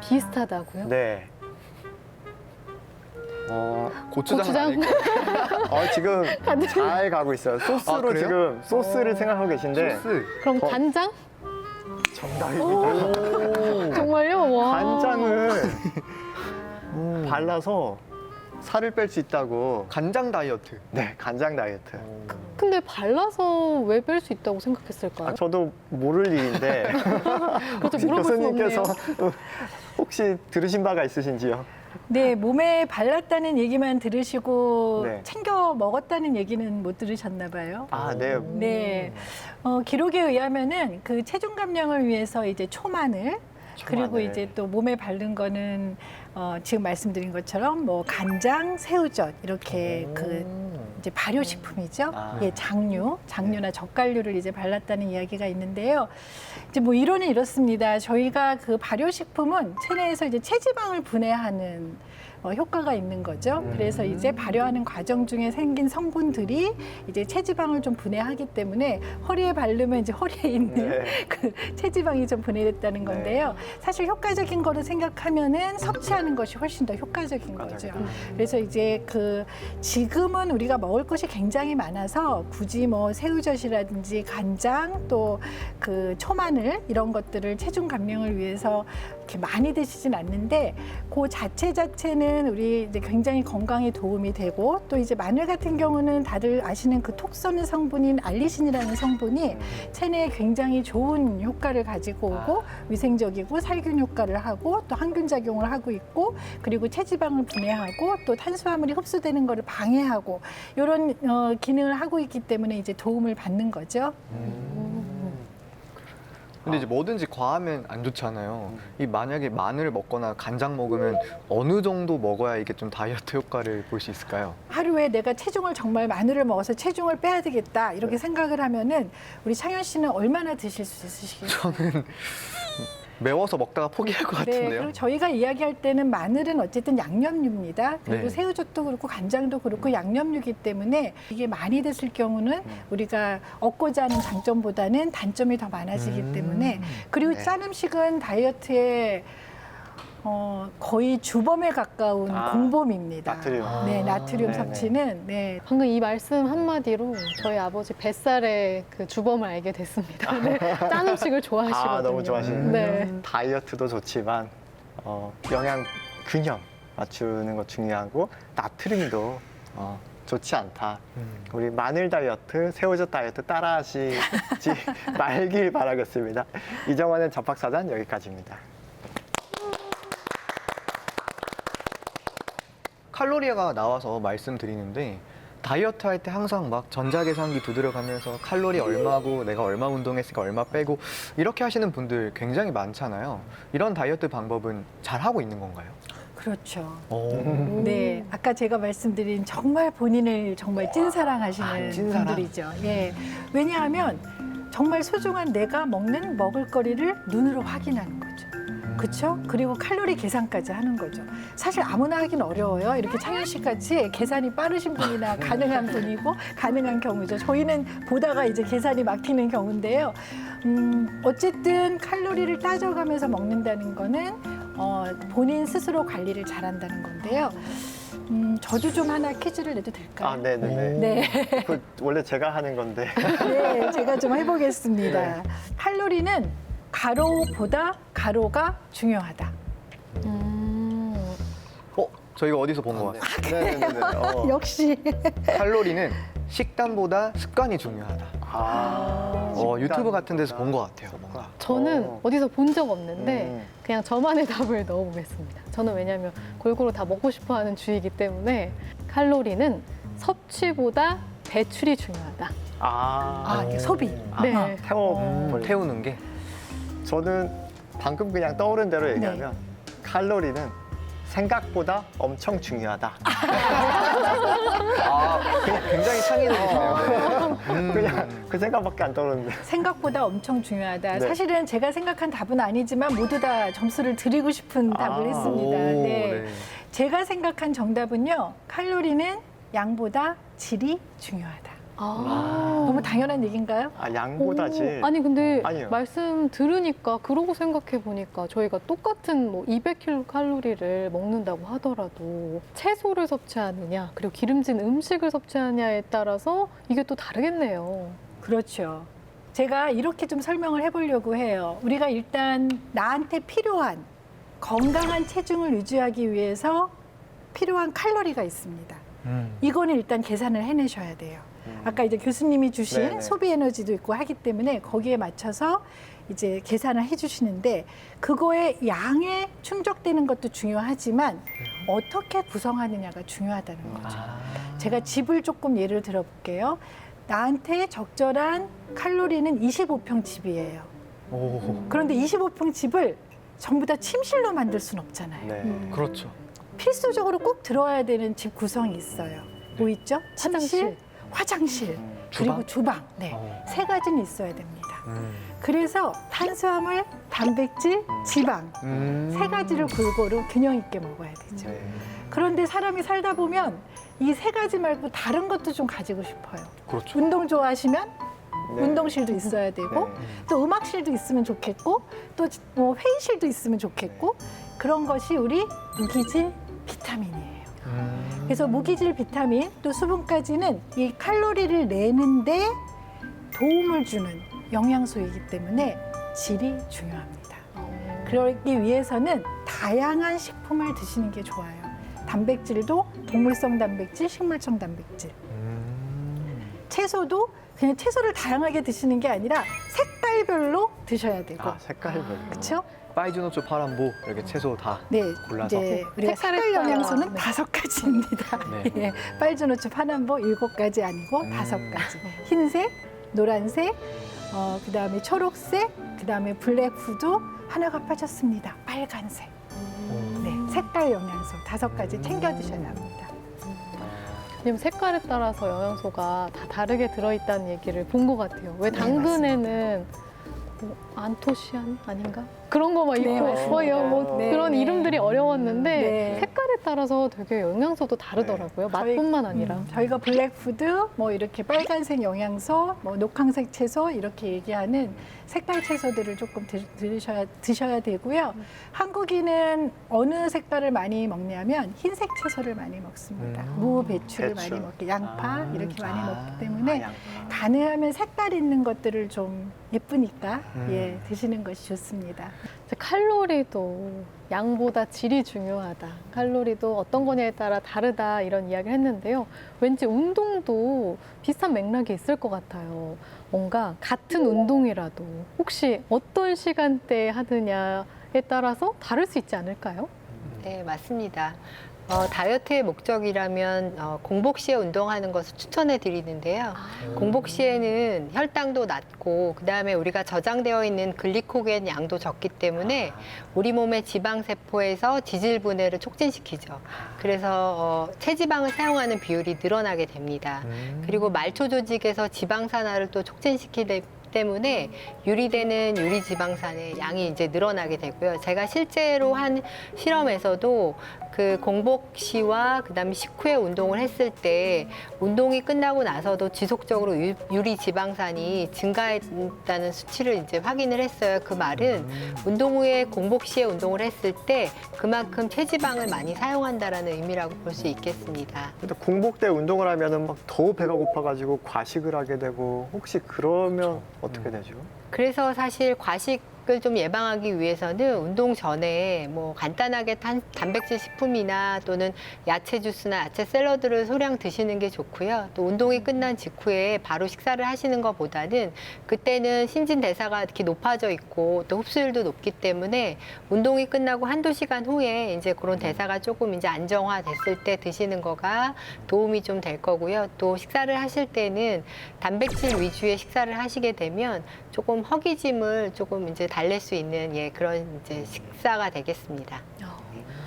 Speaker 1: 비슷하다고요?
Speaker 2: 네.
Speaker 3: 고추장
Speaker 1: 고추장?
Speaker 3: 아닐까요?
Speaker 2: 지금 잘 가고 있어요. 소스로
Speaker 3: 그래요?
Speaker 2: 지금 소스를 생각하고 계신데
Speaker 3: 소스.
Speaker 1: 그럼
Speaker 2: 더-
Speaker 1: 간장?
Speaker 2: 정답입니다.
Speaker 1: 정말요? 와.
Speaker 2: 간장을 발라서 살을 뺄 수 있다고.
Speaker 3: 간장 다이어트.
Speaker 2: 네, 간장 다이어트.
Speaker 1: 근데 발라서 왜 뺄 수 있다고 생각했을까요?
Speaker 2: 저도 모를 일인데
Speaker 1: 그렇죠.
Speaker 2: 혹시
Speaker 1: 물어볼 수 없네요.
Speaker 2: 교수님께서 혹시 들으신 바가 있으신지요?
Speaker 5: 네, 몸에 발랐다는 얘기만 들으시고
Speaker 2: 네.
Speaker 5: 챙겨 먹었다는 얘기는 못 들으셨나 봐요.
Speaker 2: 아, 네.
Speaker 5: 네, 기록에 의하면은 그 체중 감량을 위해서 이제 초마늘, 그리고
Speaker 2: 초마늘.
Speaker 5: 이제 또 몸에 바른 거는 지금 말씀드린 것처럼 뭐 간장, 새우젓 이렇게 그 이제 발효식품이죠.
Speaker 2: 아.
Speaker 5: 예, 장류나 젓갈류를 이제 발랐다는 이야기가 있는데요. 이제 뭐 이론은 이렇습니다. 저희가 그 발효식품은 체내에서 이제 체지방을 분해하는 효과가 있는 거죠. 그래서 이제 발효하는 과정 중에 생긴 성분들이 이제 체지방을 좀 분해하기 때문에 허리에 바르면 이제 허리에 있는
Speaker 2: 네.
Speaker 5: 그 체지방이 좀 분해됐다는 건데요. 사실 효과적인 거를 생각하면은 섭취하는 것이 훨씬 더 효과적인 거죠. 그래서 이제 그 지금은 우리가 먹을 것이 굉장히 많아서 굳이 뭐 새우젓이라든지 간장 또 그 초마늘 이런 것들을 체중 감량을 위해서 이렇게 많이 드시진 않는데 그 자체는 우리 이제 굉장히 건강에 도움이 되고 또 이제 마늘 같은 경우는 다들 아시는 그 톡 쏘는 성분인 알리신이라는 성분이 체내에 굉장히 좋은 효과를 가지고 오고 위생적이고 살균 효과를 하고 또 항균 작용을 하고 있고 그리고 체지방을 분해하고 또 탄수화물이 흡수되는 것을 방해하고 이런 기능을 하고 있기 때문에 이제 도움을 받는 거죠.
Speaker 3: 근데 이제 뭐든지 과하면 안 좋잖아요. 이 만약에 마늘을 먹거나 간장 먹으면 어느 정도 먹어야 이게 좀 다이어트 효과를 볼 수 있을까요?
Speaker 5: 하루에 내가 체중을 정말 마늘을 먹어서 체중을 빼야 되겠다 이렇게 생각을 하면은 우리 창현 씨는 얼마나 드실 수 있으시겠어요?
Speaker 3: 저는 매워서 먹다가 포기할 것
Speaker 5: 네,
Speaker 3: 같은데요.
Speaker 5: 그리고 저희가 이야기할 때는 마늘은 어쨌든 양념류입니다. 그리고
Speaker 3: 네.
Speaker 5: 새우젓도 그렇고 간장도 그렇고 양념류이기 때문에 이게 많이 됐을 경우는 우리가 얻고자 하는 장점보다는 단점이 더 많아지기 때문에 그리고
Speaker 2: 네.
Speaker 5: 짠 음식은 다이어트에 거의 주범에 가까운 공범입니다.
Speaker 2: 나트륨.
Speaker 5: 네, 나트륨
Speaker 2: 네네.
Speaker 5: 섭취는 네.
Speaker 1: 방금 이 말씀 한마디로 저희 아버지 뱃살의 그 주범을 알게 됐습니다. 네, 짠 음식을 좋아하시거든요.
Speaker 2: 아, 너무 좋아하시는
Speaker 1: 네.
Speaker 2: 다이어트도 좋지만 영양 균형 맞추는 거 중요하고 나트륨도 좋지 않다. 우리 마늘 다이어트, 새우젓 다이어트 따라하시지 말길 바라겠습니다. 이정원의 잡박사전 여기까지입니다.
Speaker 3: 칼로리가 나와서 말씀드리는데 다이어트 할 때 항상 막 전자계산기 두드려가면서 칼로리 얼마고 내가 얼마 운동했으니까 얼마 빼고 이렇게 하시는 분들 굉장히 많잖아요. 이런 다이어트 방법은 잘 하고 있는 건가요?
Speaker 5: 그렇죠.
Speaker 3: 오.
Speaker 5: 네, 아까 제가 말씀드린 정말 본인을 정말 찐사랑하시는
Speaker 3: 찐사랑.
Speaker 5: 분들이죠. 예. 왜냐하면 정말 소중한 내가 먹는 먹을거리를 눈으로 확인하는 거죠. 그렇죠? 그리고 칼로리 계산까지 하는 거죠. 사실 아무나 하긴 어려워요. 이렇게 창현 씨 같이 계산이 빠르신 분이나 가능한 분이고 가능한 경우죠. 저희는 보다가 이제 계산이 막히는 경우인데요. 어쨌든 칼로리를 따져가면서 먹는다는 거는 본인 스스로 관리를 잘한다는 건데요. 저도 좀 하나 퀴즈를 내도 될까요?
Speaker 2: 아, 네네네.
Speaker 5: 네.
Speaker 2: 그 원래 제가 하는 건데.
Speaker 5: 네, 제가 좀 해보겠습니다. 칼로리는 가로보다 가로가 중요하다.
Speaker 3: 저 이거 어디서 본 것 같아요.
Speaker 2: 네네네.
Speaker 5: 역시.
Speaker 3: 칼로리는 식단보다 습관이 중요하다. 유튜브 같은 데서 본 것 같아요. 뭔가.
Speaker 1: 저는
Speaker 2: 어.
Speaker 1: 어디서 본 적 없는데
Speaker 2: 음.
Speaker 1: 그냥 저만의 답을 넣어보겠습니다. 저는 왜냐하면 골고루 다 먹고 싶어하는 주의이기 때문에 칼로리는 섭취보다 배출이 중요하다.
Speaker 5: 이게 소비.
Speaker 1: 네.
Speaker 3: 태우는 게.
Speaker 2: 저는 방금 그냥 떠오른 대로 얘기하면 칼로리는 생각보다 엄청 중요하다.
Speaker 3: 굉장히 창의적이시네요.
Speaker 2: 그냥 그 생각밖에 안 떠오르는데.
Speaker 5: 생각보다 엄청 중요하다.
Speaker 2: 네.
Speaker 5: 사실은 제가 생각한 답은 아니지만 모두 다 점수를 드리고 싶은 답을 했습니다. 네. 제가 생각한 정답은요. 칼로리는 양보다 질이 중요하다. 너무 당연한 얘기인가요?
Speaker 2: 양보다 질.
Speaker 1: 아니 근데
Speaker 2: 아니요.
Speaker 1: 말씀 들으니까 그러고 생각해 보니까 저희가 똑같은 뭐 200kcal를 먹는다고 하더라도 채소를 섭취하느냐 그리고 기름진 음식을 섭취하느냐에 따라서 이게 또 다르겠네요.
Speaker 5: 그렇죠. 제가 이렇게 좀 설명을 해보려고 해요. 우리가 일단 나한테 필요한 건강한 체중을 유지하기 위해서 필요한 칼로리가 있습니다. 이거는 일단 계산을 해내셔야 돼요. 아까 이제 교수님이 주신
Speaker 2: 네네.
Speaker 5: 소비 에너지도 있고 하기 때문에 거기에 맞춰서 이제 계산을 해주시는데 그거에 양에 충족되는 것도 중요하지만 어떻게 구성하느냐가 중요하다는 거죠. 제가 집을 조금 예를 들어볼게요. 나한테 적절한 칼로리는 25평 집이에요.
Speaker 3: 오,
Speaker 5: 그런데 25평 집을 전부 다 침실로 만들 수는 없잖아요.
Speaker 2: 네.
Speaker 3: 그렇죠.
Speaker 5: 필수적으로 꼭 들어야 되는 집 구성이 있어요. 뭐 있죠? 침실, 화장실, 그리고 주방. 네. 세 가지는 있어야 됩니다. 그래서 탄수화물, 단백질, 지방 세 가지를 골고루 균형 있게 먹어야 되죠.
Speaker 2: 네.
Speaker 5: 그런데 사람이 살다 보면 이 세 가지 말고 다른 것도 좀 가지고 싶어요.
Speaker 3: 그렇죠.
Speaker 5: 운동 좋아하시면
Speaker 2: 네.
Speaker 5: 운동실도 있어야 되고
Speaker 2: 네.
Speaker 5: 또 음악실도 있으면 좋겠고 또 뭐 회의실도 있으면 좋겠고 그런 것이 우리 무기질 비타민이에요. 그래서 무기질 비타민 또 수분까지는 이 칼로리를 내는데 도움을 주는 영양소이기 때문에 질이 중요합니다. 그러기 위해서는 다양한 식품을 드시는 게 좋아요. 단백질도 동물성 단백질, 식물성 단백질. 채소도 그냥 채소를 다양하게 드시는 게 아니라 색깔별로 드셔야 되고.
Speaker 2: 아, 색깔별로.
Speaker 5: 그렇죠?
Speaker 3: 파이주노초 파란보 이렇게 채소 다
Speaker 5: 네,
Speaker 3: 골라서.
Speaker 5: 이제 우리가
Speaker 1: 색깔에
Speaker 5: 색깔
Speaker 1: 따라,
Speaker 5: 영양소는
Speaker 1: 네.
Speaker 5: 5가지입니다.
Speaker 3: 네.
Speaker 5: 예, 빨주노초, 파남보 7가지 아니고 5가지. 흰색, 노란색, 그다음에 초록색, 그다음에 블랙푸드 하나가 빠졌습니다. 빨간색. 네, 색깔 영양소 5가지 챙겨 드셔야 합니다.
Speaker 1: 왜냐면 색깔에 따라서 영양소가 다 다르게 들어있다는 얘기를 본 것 같아요. 왜 당근에는 뭐 안토시안 아닌가? 그런 거 막
Speaker 5: 네,
Speaker 1: 있고
Speaker 5: 맞습니다.
Speaker 1: 뭐
Speaker 5: 네,
Speaker 1: 그런
Speaker 5: 네.
Speaker 1: 이름들이 어려웠는데
Speaker 5: 네.
Speaker 1: 색깔에 따라서 되게 영양소도 다르더라고요. 맛뿐만 아니라.
Speaker 5: 저희가 블랙푸드, 뭐 이렇게 빨간색 영양소, 뭐 녹황색 채소 이렇게 얘기하는 색깔 채소들을 조금 드셔야 되고요. 한국인은 어느 색깔을 많이 먹냐면 흰색 채소를 많이 먹습니다. 무, 배추를
Speaker 2: 배추.
Speaker 5: 많이 먹고 양파 이렇게 많이 먹기 때문에
Speaker 2: 아, 양파.
Speaker 5: 가능하면 색깔 있는 것들을 좀 예쁘니까 예, 드시는 것이 좋습니다.
Speaker 1: 이제 칼로리도 양보다 질이 중요하다. 칼로리도 어떤 거냐에 따라 다르다 이런 이야기를 했는데요. 왠지 운동도 비슷한 맥락이 있을 것 같아요. 뭔가 같은 운동이라도 혹시 어떤 시간대에 하느냐에 따라서 다를 수 있지 않을까요?
Speaker 6: 네, 맞습니다. 다이어트의 목적이라면 공복 시에 운동하는 것을 추천해 드리는데요. 공복 시에는 혈당도 낮고 그다음에 우리가 저장되어 있는 글리코겐 양도 적기 때문에 우리 몸의 지방 세포에서 지질 분해를 촉진시키죠. 그래서 체지방을 사용하는 비율이 늘어나게 됩니다. 그리고 말초 조직에서 지방 산화를 또 촉진시키기 때문에 유리되는 유리지방산의 양이 이제 늘어나게 되고요. 제가 실제로 한 실험에서도 그 공복 시와 그다음에 식후에 운동을 했을 때 운동이 끝나고 나서도 지속적으로 유리지방산이 증가했다는 수치를 이제 확인을 했어요. 그 말은 운동 후에 공복 시에 운동을 했을 때 그만큼 체지방을 많이 사용한다라는 의미라고 볼 수 있겠습니다.
Speaker 2: 근데 공복 때 운동을 하면은 막 더 배가 고파가지고 과식을 하게 되고 혹시 그러면 어떻게 되죠?
Speaker 6: 그래서 사실 과식을 좀 예방하기 위해서는 운동 전에 뭐 간단하게 단백질 식품이나 또는 야채 주스나 야채 샐러드를 소량 드시는 게 좋고요. 또 운동이 끝난 직후에 바로 식사를 하시는 것보다는 그때는 신진대사가 이렇게 높아져 있고 또 흡수율도 높기 때문에 운동이 끝나고 한두 시간 후에 이제 그런 대사가 조금 이제 안정화됐을 때 드시는 거가 도움이 좀 될 거고요. 또 식사를 하실 때는 단백질 위주의 식사를 하시게 되면 조금 허기짐을 조금 이제 달랠 수 있는 그런 이제 식사가 되겠습니다.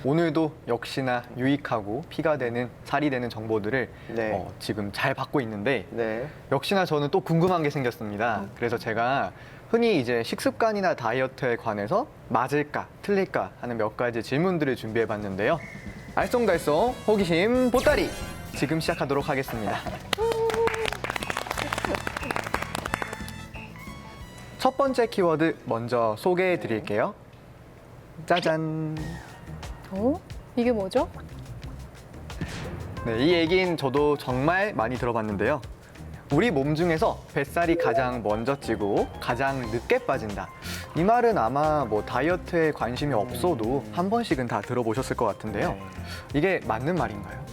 Speaker 3: 오늘도 역시나 유익하고 피가 되는 살이 되는 정보들을
Speaker 2: 네.
Speaker 3: 지금 잘 받고 있는데
Speaker 2: 네.
Speaker 3: 역시나 저는 또 궁금한 게 생겼습니다. 그래서 제가 흔히 이제 식습관이나 다이어트에 관해서 맞을까 틀릴까 하는 몇 가지 질문들을 준비해 봤는데요. 알쏭달쏭 호기심 보따리 지금 시작하도록 하겠습니다. 첫 번째 키워드 먼저 소개해 드릴게요. 짜잔.
Speaker 1: 이게 뭐죠?
Speaker 3: 네, 이 얘기는 저도 정말 많이 들어봤는데요. 우리 몸 중에서 뱃살이 가장 먼저 찌고 가장 늦게 빠진다. 이 말은 아마 뭐 다이어트에 관심이 없어도 한 번씩은 다 들어보셨을 것 같은데요. 이게 맞는 말인가요?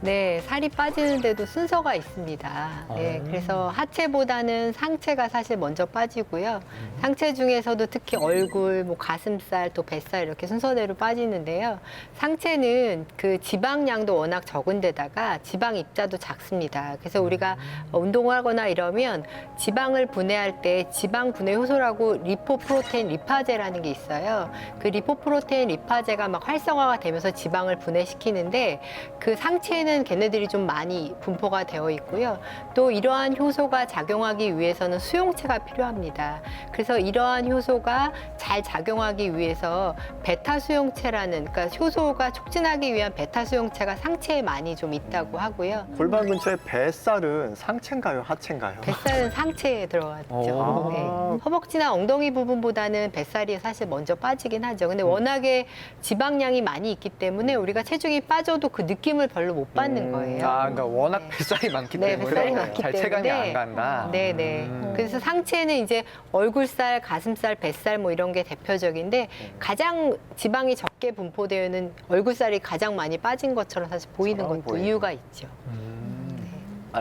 Speaker 6: 네, 살이 빠지는데도 순서가 있습니다. 네, 그래서 하체보다는 상체가 사실 먼저 빠지고요. 상체 중에서도 특히 얼굴, 뭐 가슴살, 또 뱃살 이렇게 순서대로 빠지는데요. 상체는 그 지방량도 워낙 적은데다가 지방 입자도 작습니다. 그래서 우리가 운동을 하거나 이러면 지방을 분해할 때 지방 분해 효소라고 리포프로테인 리파제라는 게 있어요. 그 리포프로테인 리파제가 막 활성화가 되면서 지방을 분해시키는데 그 상체에는 걔네들이 좀 많이 분포가 되어 있고요. 또 이러한 효소가 작용하기 위해서는 수용체가 필요합니다. 그래서 이러한 효소가 잘 작용하기 위해서 베타 수용체라는, 그러니까 효소가 촉진하기 위한 베타 수용체가 상체에 많이 좀 있다고 하고요.
Speaker 2: 골반 근처에 뱃살은 상체인가요, 하체인가요?
Speaker 6: 뱃살은 상체에 들어갔죠.
Speaker 3: 오.
Speaker 6: 네. 허벅지나 엉덩이 부분보다는 뱃살이 사실 먼저 빠지긴 하죠. 근데 워낙에 지방량이 많이 있기 때문에 우리가 체중이 빠져도 그 느낌을 별로 못 받는 거예요.
Speaker 3: 아, 그러니까 워낙
Speaker 6: 네.
Speaker 3: 뱃살이 많기
Speaker 6: 네,
Speaker 3: 때문에
Speaker 6: 뱃살이 많기
Speaker 3: 잘
Speaker 6: 때문에.
Speaker 3: 체감이 안 간다.
Speaker 6: 네네. 그래서 상체는 이제 얼굴살, 가슴살, 뱃살 뭐 이런 게 대표적인데 가장 지방이 적게 분포되어 있는 얼굴살이 가장 많이 빠진 것처럼 사실 보이는
Speaker 2: 처럼
Speaker 6: 것도
Speaker 2: 보이네요.
Speaker 6: 이유가 있죠.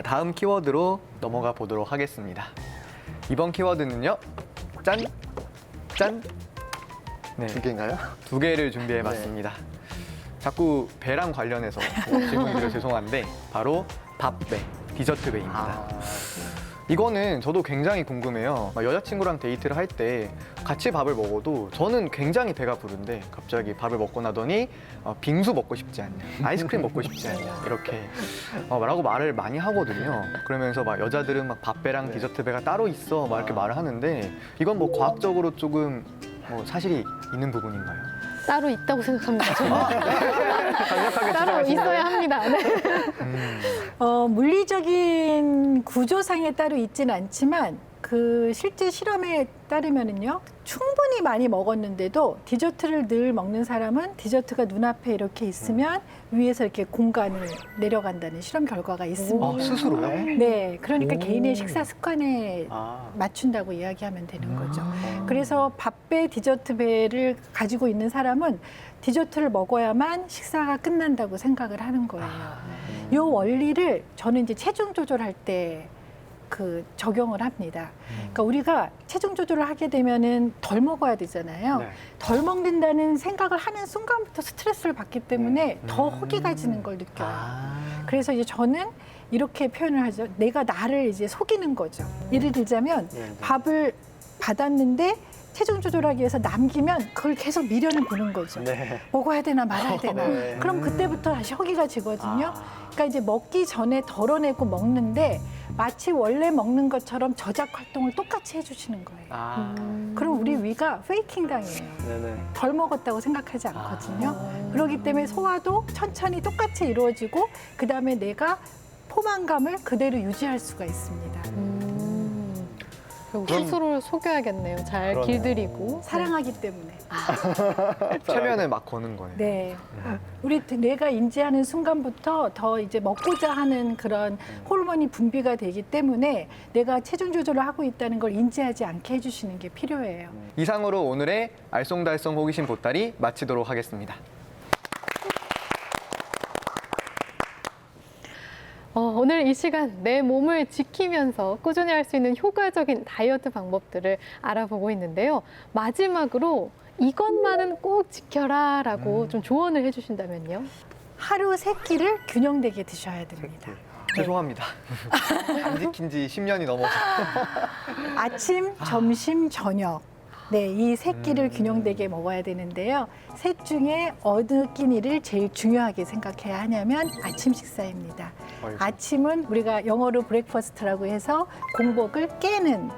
Speaker 3: 다음 키워드로 넘어가 보도록 하겠습니다. 이번 키워드는요. 짠! 짠! 네,
Speaker 2: 2개인가요?
Speaker 3: 2개를 준비해봤습니다. 자꾸 배랑 관련해서 질문드려 죄송한데 바로 밥배, 디저트 배입니다.
Speaker 2: 아,
Speaker 3: 이거는 저도 굉장히 궁금해요. 막 여자친구랑 데이트를 할 때 같이 밥을 먹어도 저는 굉장히 배가 부른데 갑자기 밥을 먹고 나더니 빙수 먹고 싶지 않냐, 아이스크림 먹고 싶지 않냐 이렇게 라고 말을 많이 하거든요. 그러면서 막 여자들은 막 밥배랑 디저트 배가 따로 있어 막 이렇게 말을 하는데 이건 뭐 과학적으로 조금 사실이 있는 부분인가요?
Speaker 1: 따로 있다고 생각합니다. 저는.
Speaker 2: 강력하게
Speaker 1: 따로
Speaker 2: 주장하시네요.
Speaker 1: 있어야 합니다. 네.
Speaker 5: 물리적인 구조상에 따로 있지는 않지만 그 실제 실험에 따르면은요, 충분히 많이 먹었는데도 디저트를 늘 먹는 사람은 디저트가 눈앞에 이렇게 있으면 위에서 이렇게 공간을 내려간다는 실험 결과가 있습니다.
Speaker 3: 아, 스스로요?
Speaker 5: 네, 그러니까
Speaker 3: 오.
Speaker 5: 개인의 식사 습관에
Speaker 2: 아,
Speaker 5: 맞춘다고 이야기하면 되는 거죠. 그래서 밥배, 디저트배를 가지고 있는 사람은 디저트를 먹어야만 식사가 끝난다고 생각을 하는 거예요. 이 원리를 저는 이제 체중 조절할 때 적용을 합니다. 그러니까 우리가 체중 조절을 하게 되면은 덜 먹어야 되잖아요.
Speaker 2: 네.
Speaker 5: 덜 먹는다는 생각을 하는 순간부터 스트레스를 받기 때문에 더 허기가 지는 걸 느껴요. 그래서 이제 저는 이렇게 표현을 하죠. 내가 나를 이제 속이는 거죠. 예를 들자면 밥을 받았는데 체중 조절하기 위해서 남기면 그걸 계속 미련을 보는 거죠.
Speaker 2: 네.
Speaker 5: 먹어야 되나 말아야 되나.
Speaker 2: 네.
Speaker 5: 그럼 그때부터 다시 허기가 지거든요.
Speaker 2: 아.
Speaker 5: 그러니까 이제 먹기 전에 덜어내고 먹는데 마치 원래 먹는 것처럼 저작 활동을 똑같이 해주시는 거예요.
Speaker 2: 아,
Speaker 5: 그럼 우리 위가 페이킹 당해요.
Speaker 2: 네네.
Speaker 5: 덜 먹었다고 생각하지 않거든요. 그렇기 때문에 소화도 천천히 똑같이 이루어지고 그다음에 내가 포만감을 그대로 유지할 수가 있습니다.
Speaker 1: 결국 스스로를 속여야겠네요. 잘
Speaker 2: 그러네요.
Speaker 1: 길들이고.
Speaker 5: 사랑하기 때문에.
Speaker 3: 체면을 막 거는 거예요.
Speaker 5: 네. 우리 뇌가 인지하는 순간부터 더 이제 먹고자 하는 그런 호르몬이 분비가 되기 때문에 내가 체중 조절을 하고 있다는 걸 인지하지 않게 해주시는 게 필요해요.
Speaker 3: 이상으로 오늘의 알쏭달쏭 호기심 보따리 마치도록 하겠습니다.
Speaker 1: 오늘 이 시간 내 몸을 지키면서 꾸준히 할 수 있는 효과적인 다이어트 방법들을 알아보고 있는데요. 마지막으로 이것만은 꼭 지켜라라고 좀 조언을 해주신다면요.
Speaker 5: 하루 3끼를 균형되게 드셔야 됩니다.
Speaker 3: 죄송합니다. 안 지킨 지 10년이 넘어서.
Speaker 5: 아침, 점심, 저녁. 네, 이 3끼를 균형되게 먹어야 되는데요. 셋 중에 어느 끼니를 제일 중요하게 생각해야 하냐면 아침 식사입니다.
Speaker 3: 아이고.
Speaker 5: 아침은 우리가 영어로 브렉퍼스트라고 해서 공복을 깨는.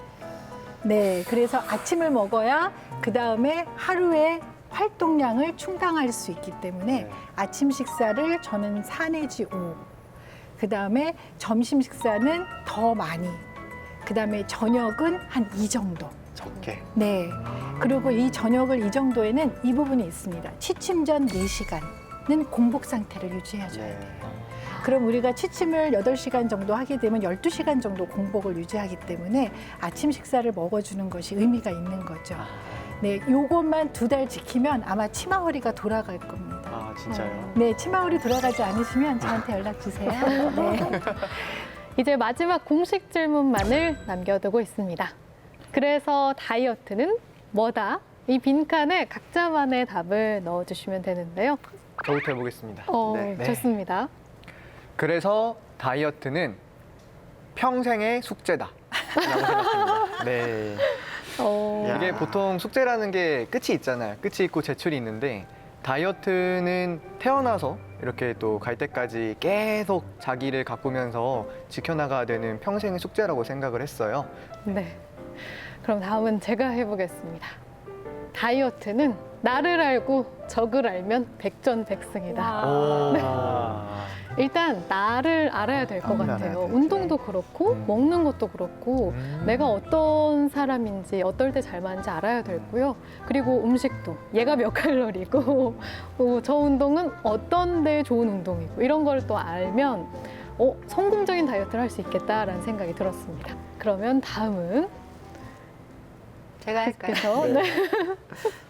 Speaker 5: 네, 그래서 아침을 먹어야 그 다음에 하루의 활동량을 충당할 수 있기 때문에
Speaker 2: 네.
Speaker 5: 아침 식사를 저는 4 내지 5. 그 다음에 점심 식사는 더 많이. 그 다음에 저녁은 한 2 정도.
Speaker 2: 적게.
Speaker 5: 네. 그리고 이 저녁을 이 정도에는 이 부분이 있습니다. 취침 전 4시간은 공복 상태를 유지해줘야 돼요.
Speaker 2: 네.
Speaker 5: 그럼 우리가 취침을 8시간 정도 하게 되면 12시간 정도 공복을 유지하기 때문에 아침 식사를 먹어주는 것이 의미가 있는 거죠. 네, 요것만 2달 지키면 아마 치마 허리가 돌아갈 겁니다.
Speaker 2: 아, 진짜요?
Speaker 5: 네, 치마울이 돌아가지 않으시면 저한테 연락 주세요. 네.
Speaker 1: 이제 마지막 공식 질문만을 남겨두고 있습니다. 그래서 다이어트는 뭐다? 이 빈칸에 각자만의 답을 넣어주시면 되는데요.
Speaker 3: 저부터 해보겠습니다.
Speaker 2: 네.
Speaker 1: 좋습니다.
Speaker 3: 그래서 다이어트는 평생의 숙제다. 라고 생각합니다.
Speaker 2: 네. 야.
Speaker 3: 이게 보통 숙제라는 게 끝이 있잖아요. 끝이 있고 제출이 있는데 다이어트는 태어나서 이렇게 또 갈 때까지 계속 자기를 가꾸면서 지켜나가야 되는 평생의 숙제라고 생각을 했어요.
Speaker 1: 네. 그럼 다음은 제가 해보겠습니다. 다이어트는 나를 알고 적을 알면 백전백승이다.
Speaker 2: 아.
Speaker 1: 일단 나를 알아야 될 것
Speaker 2: 알아야
Speaker 1: 같아요.
Speaker 2: 돼.
Speaker 1: 운동도 그렇고 먹는 것도 그렇고 내가 어떤 사람인지 어떨 때 잘 맞는지 알아야 되고요. 그리고 음식도 얘가 몇 칼로리고 저 운동은 어떤 데 좋은 운동이고 이런 걸 또 알면 성공적인 다이어트를 할 수 있겠다라는 생각이 들었습니다. 그러면 다음은
Speaker 6: 제가 할까요?
Speaker 1: 그래서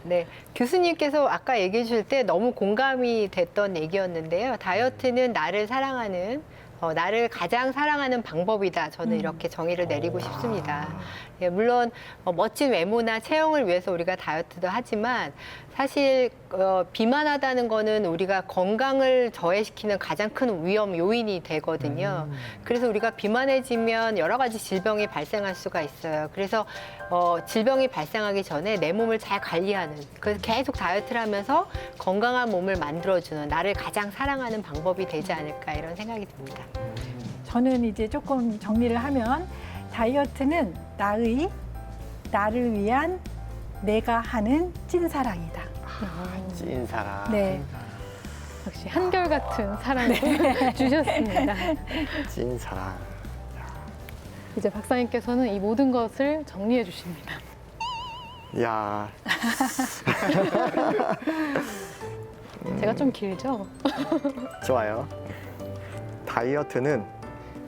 Speaker 6: 네, 교수님께서 아까 얘기해 주실 때 너무 공감이 됐던 얘기였는데요. 다이어트는 나를 사랑하는, 나를 가장 사랑하는 방법이다. 저는 이렇게 정의를 내리고 싶습니다. 예, 물론 멋진 외모나 체형을 위해서 우리가 다이어트도 하지만 사실 비만하다는 거는 우리가 건강을 저해시키는 가장 큰 위험 요인이 되거든요. 그래서 우리가 비만해지면 여러 가지 질병이 발생할 수가 있어요. 그래서 질병이 발생하기 전에 내 몸을 잘 관리하는, 그래서 계속 다이어트를 하면서 건강한 몸을 만들어주는 나를 가장 사랑하는 방법이 되지 않을까 이런 생각이 듭니다.
Speaker 5: 저는 이제 조금 정리를 하면 다이어트는 나를 위한 내가 하는 찐사랑이다.
Speaker 2: 찐사랑.
Speaker 5: 네.
Speaker 1: 역시 한결같은 사랑을 주셨습니다.
Speaker 2: 찐사랑.
Speaker 1: 이제 박사님께서는 이 모든 것을 정리해 주십니다.
Speaker 2: 야.
Speaker 1: 제가 좀 길죠?
Speaker 2: 좋아요. 다이어트는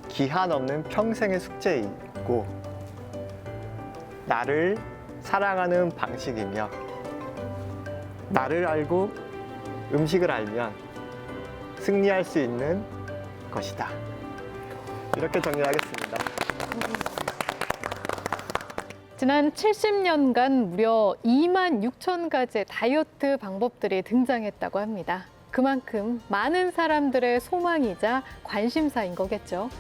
Speaker 2: 기한 없는 평생의 숙제이고 나를 사랑하는 방식이며 나를 알고 음식을 알면 승리할 수 있는 것이다. 이렇게 정리하겠습니다.
Speaker 1: 지난 70년간 무려 2만 6천 가지의 다이어트 방법들이 등장했다고 합니다. 그만큼 많은 사람들의 소망이자 관심사인 거겠죠.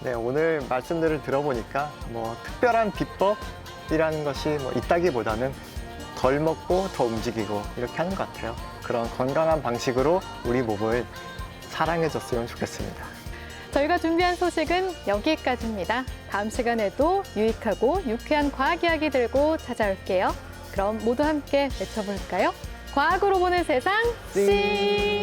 Speaker 2: 네, 오늘 말씀들을 들어보니까 뭐 특별한 비법이라는 것이 뭐 있다기보다는 덜 먹고 더 움직이고 이렇게 하는 것 같아요. 그런 건강한 방식으로 우리 몸을 사랑해줬으면 좋겠습니다.
Speaker 1: 저희가 준비한 소식은 여기까지입니다. 다음 시간에도 유익하고 유쾌한 과학 이야기 들고 찾아올게요. 그럼 모두 함께 외쳐볼까요? 과학으로 보는 세상, 씨!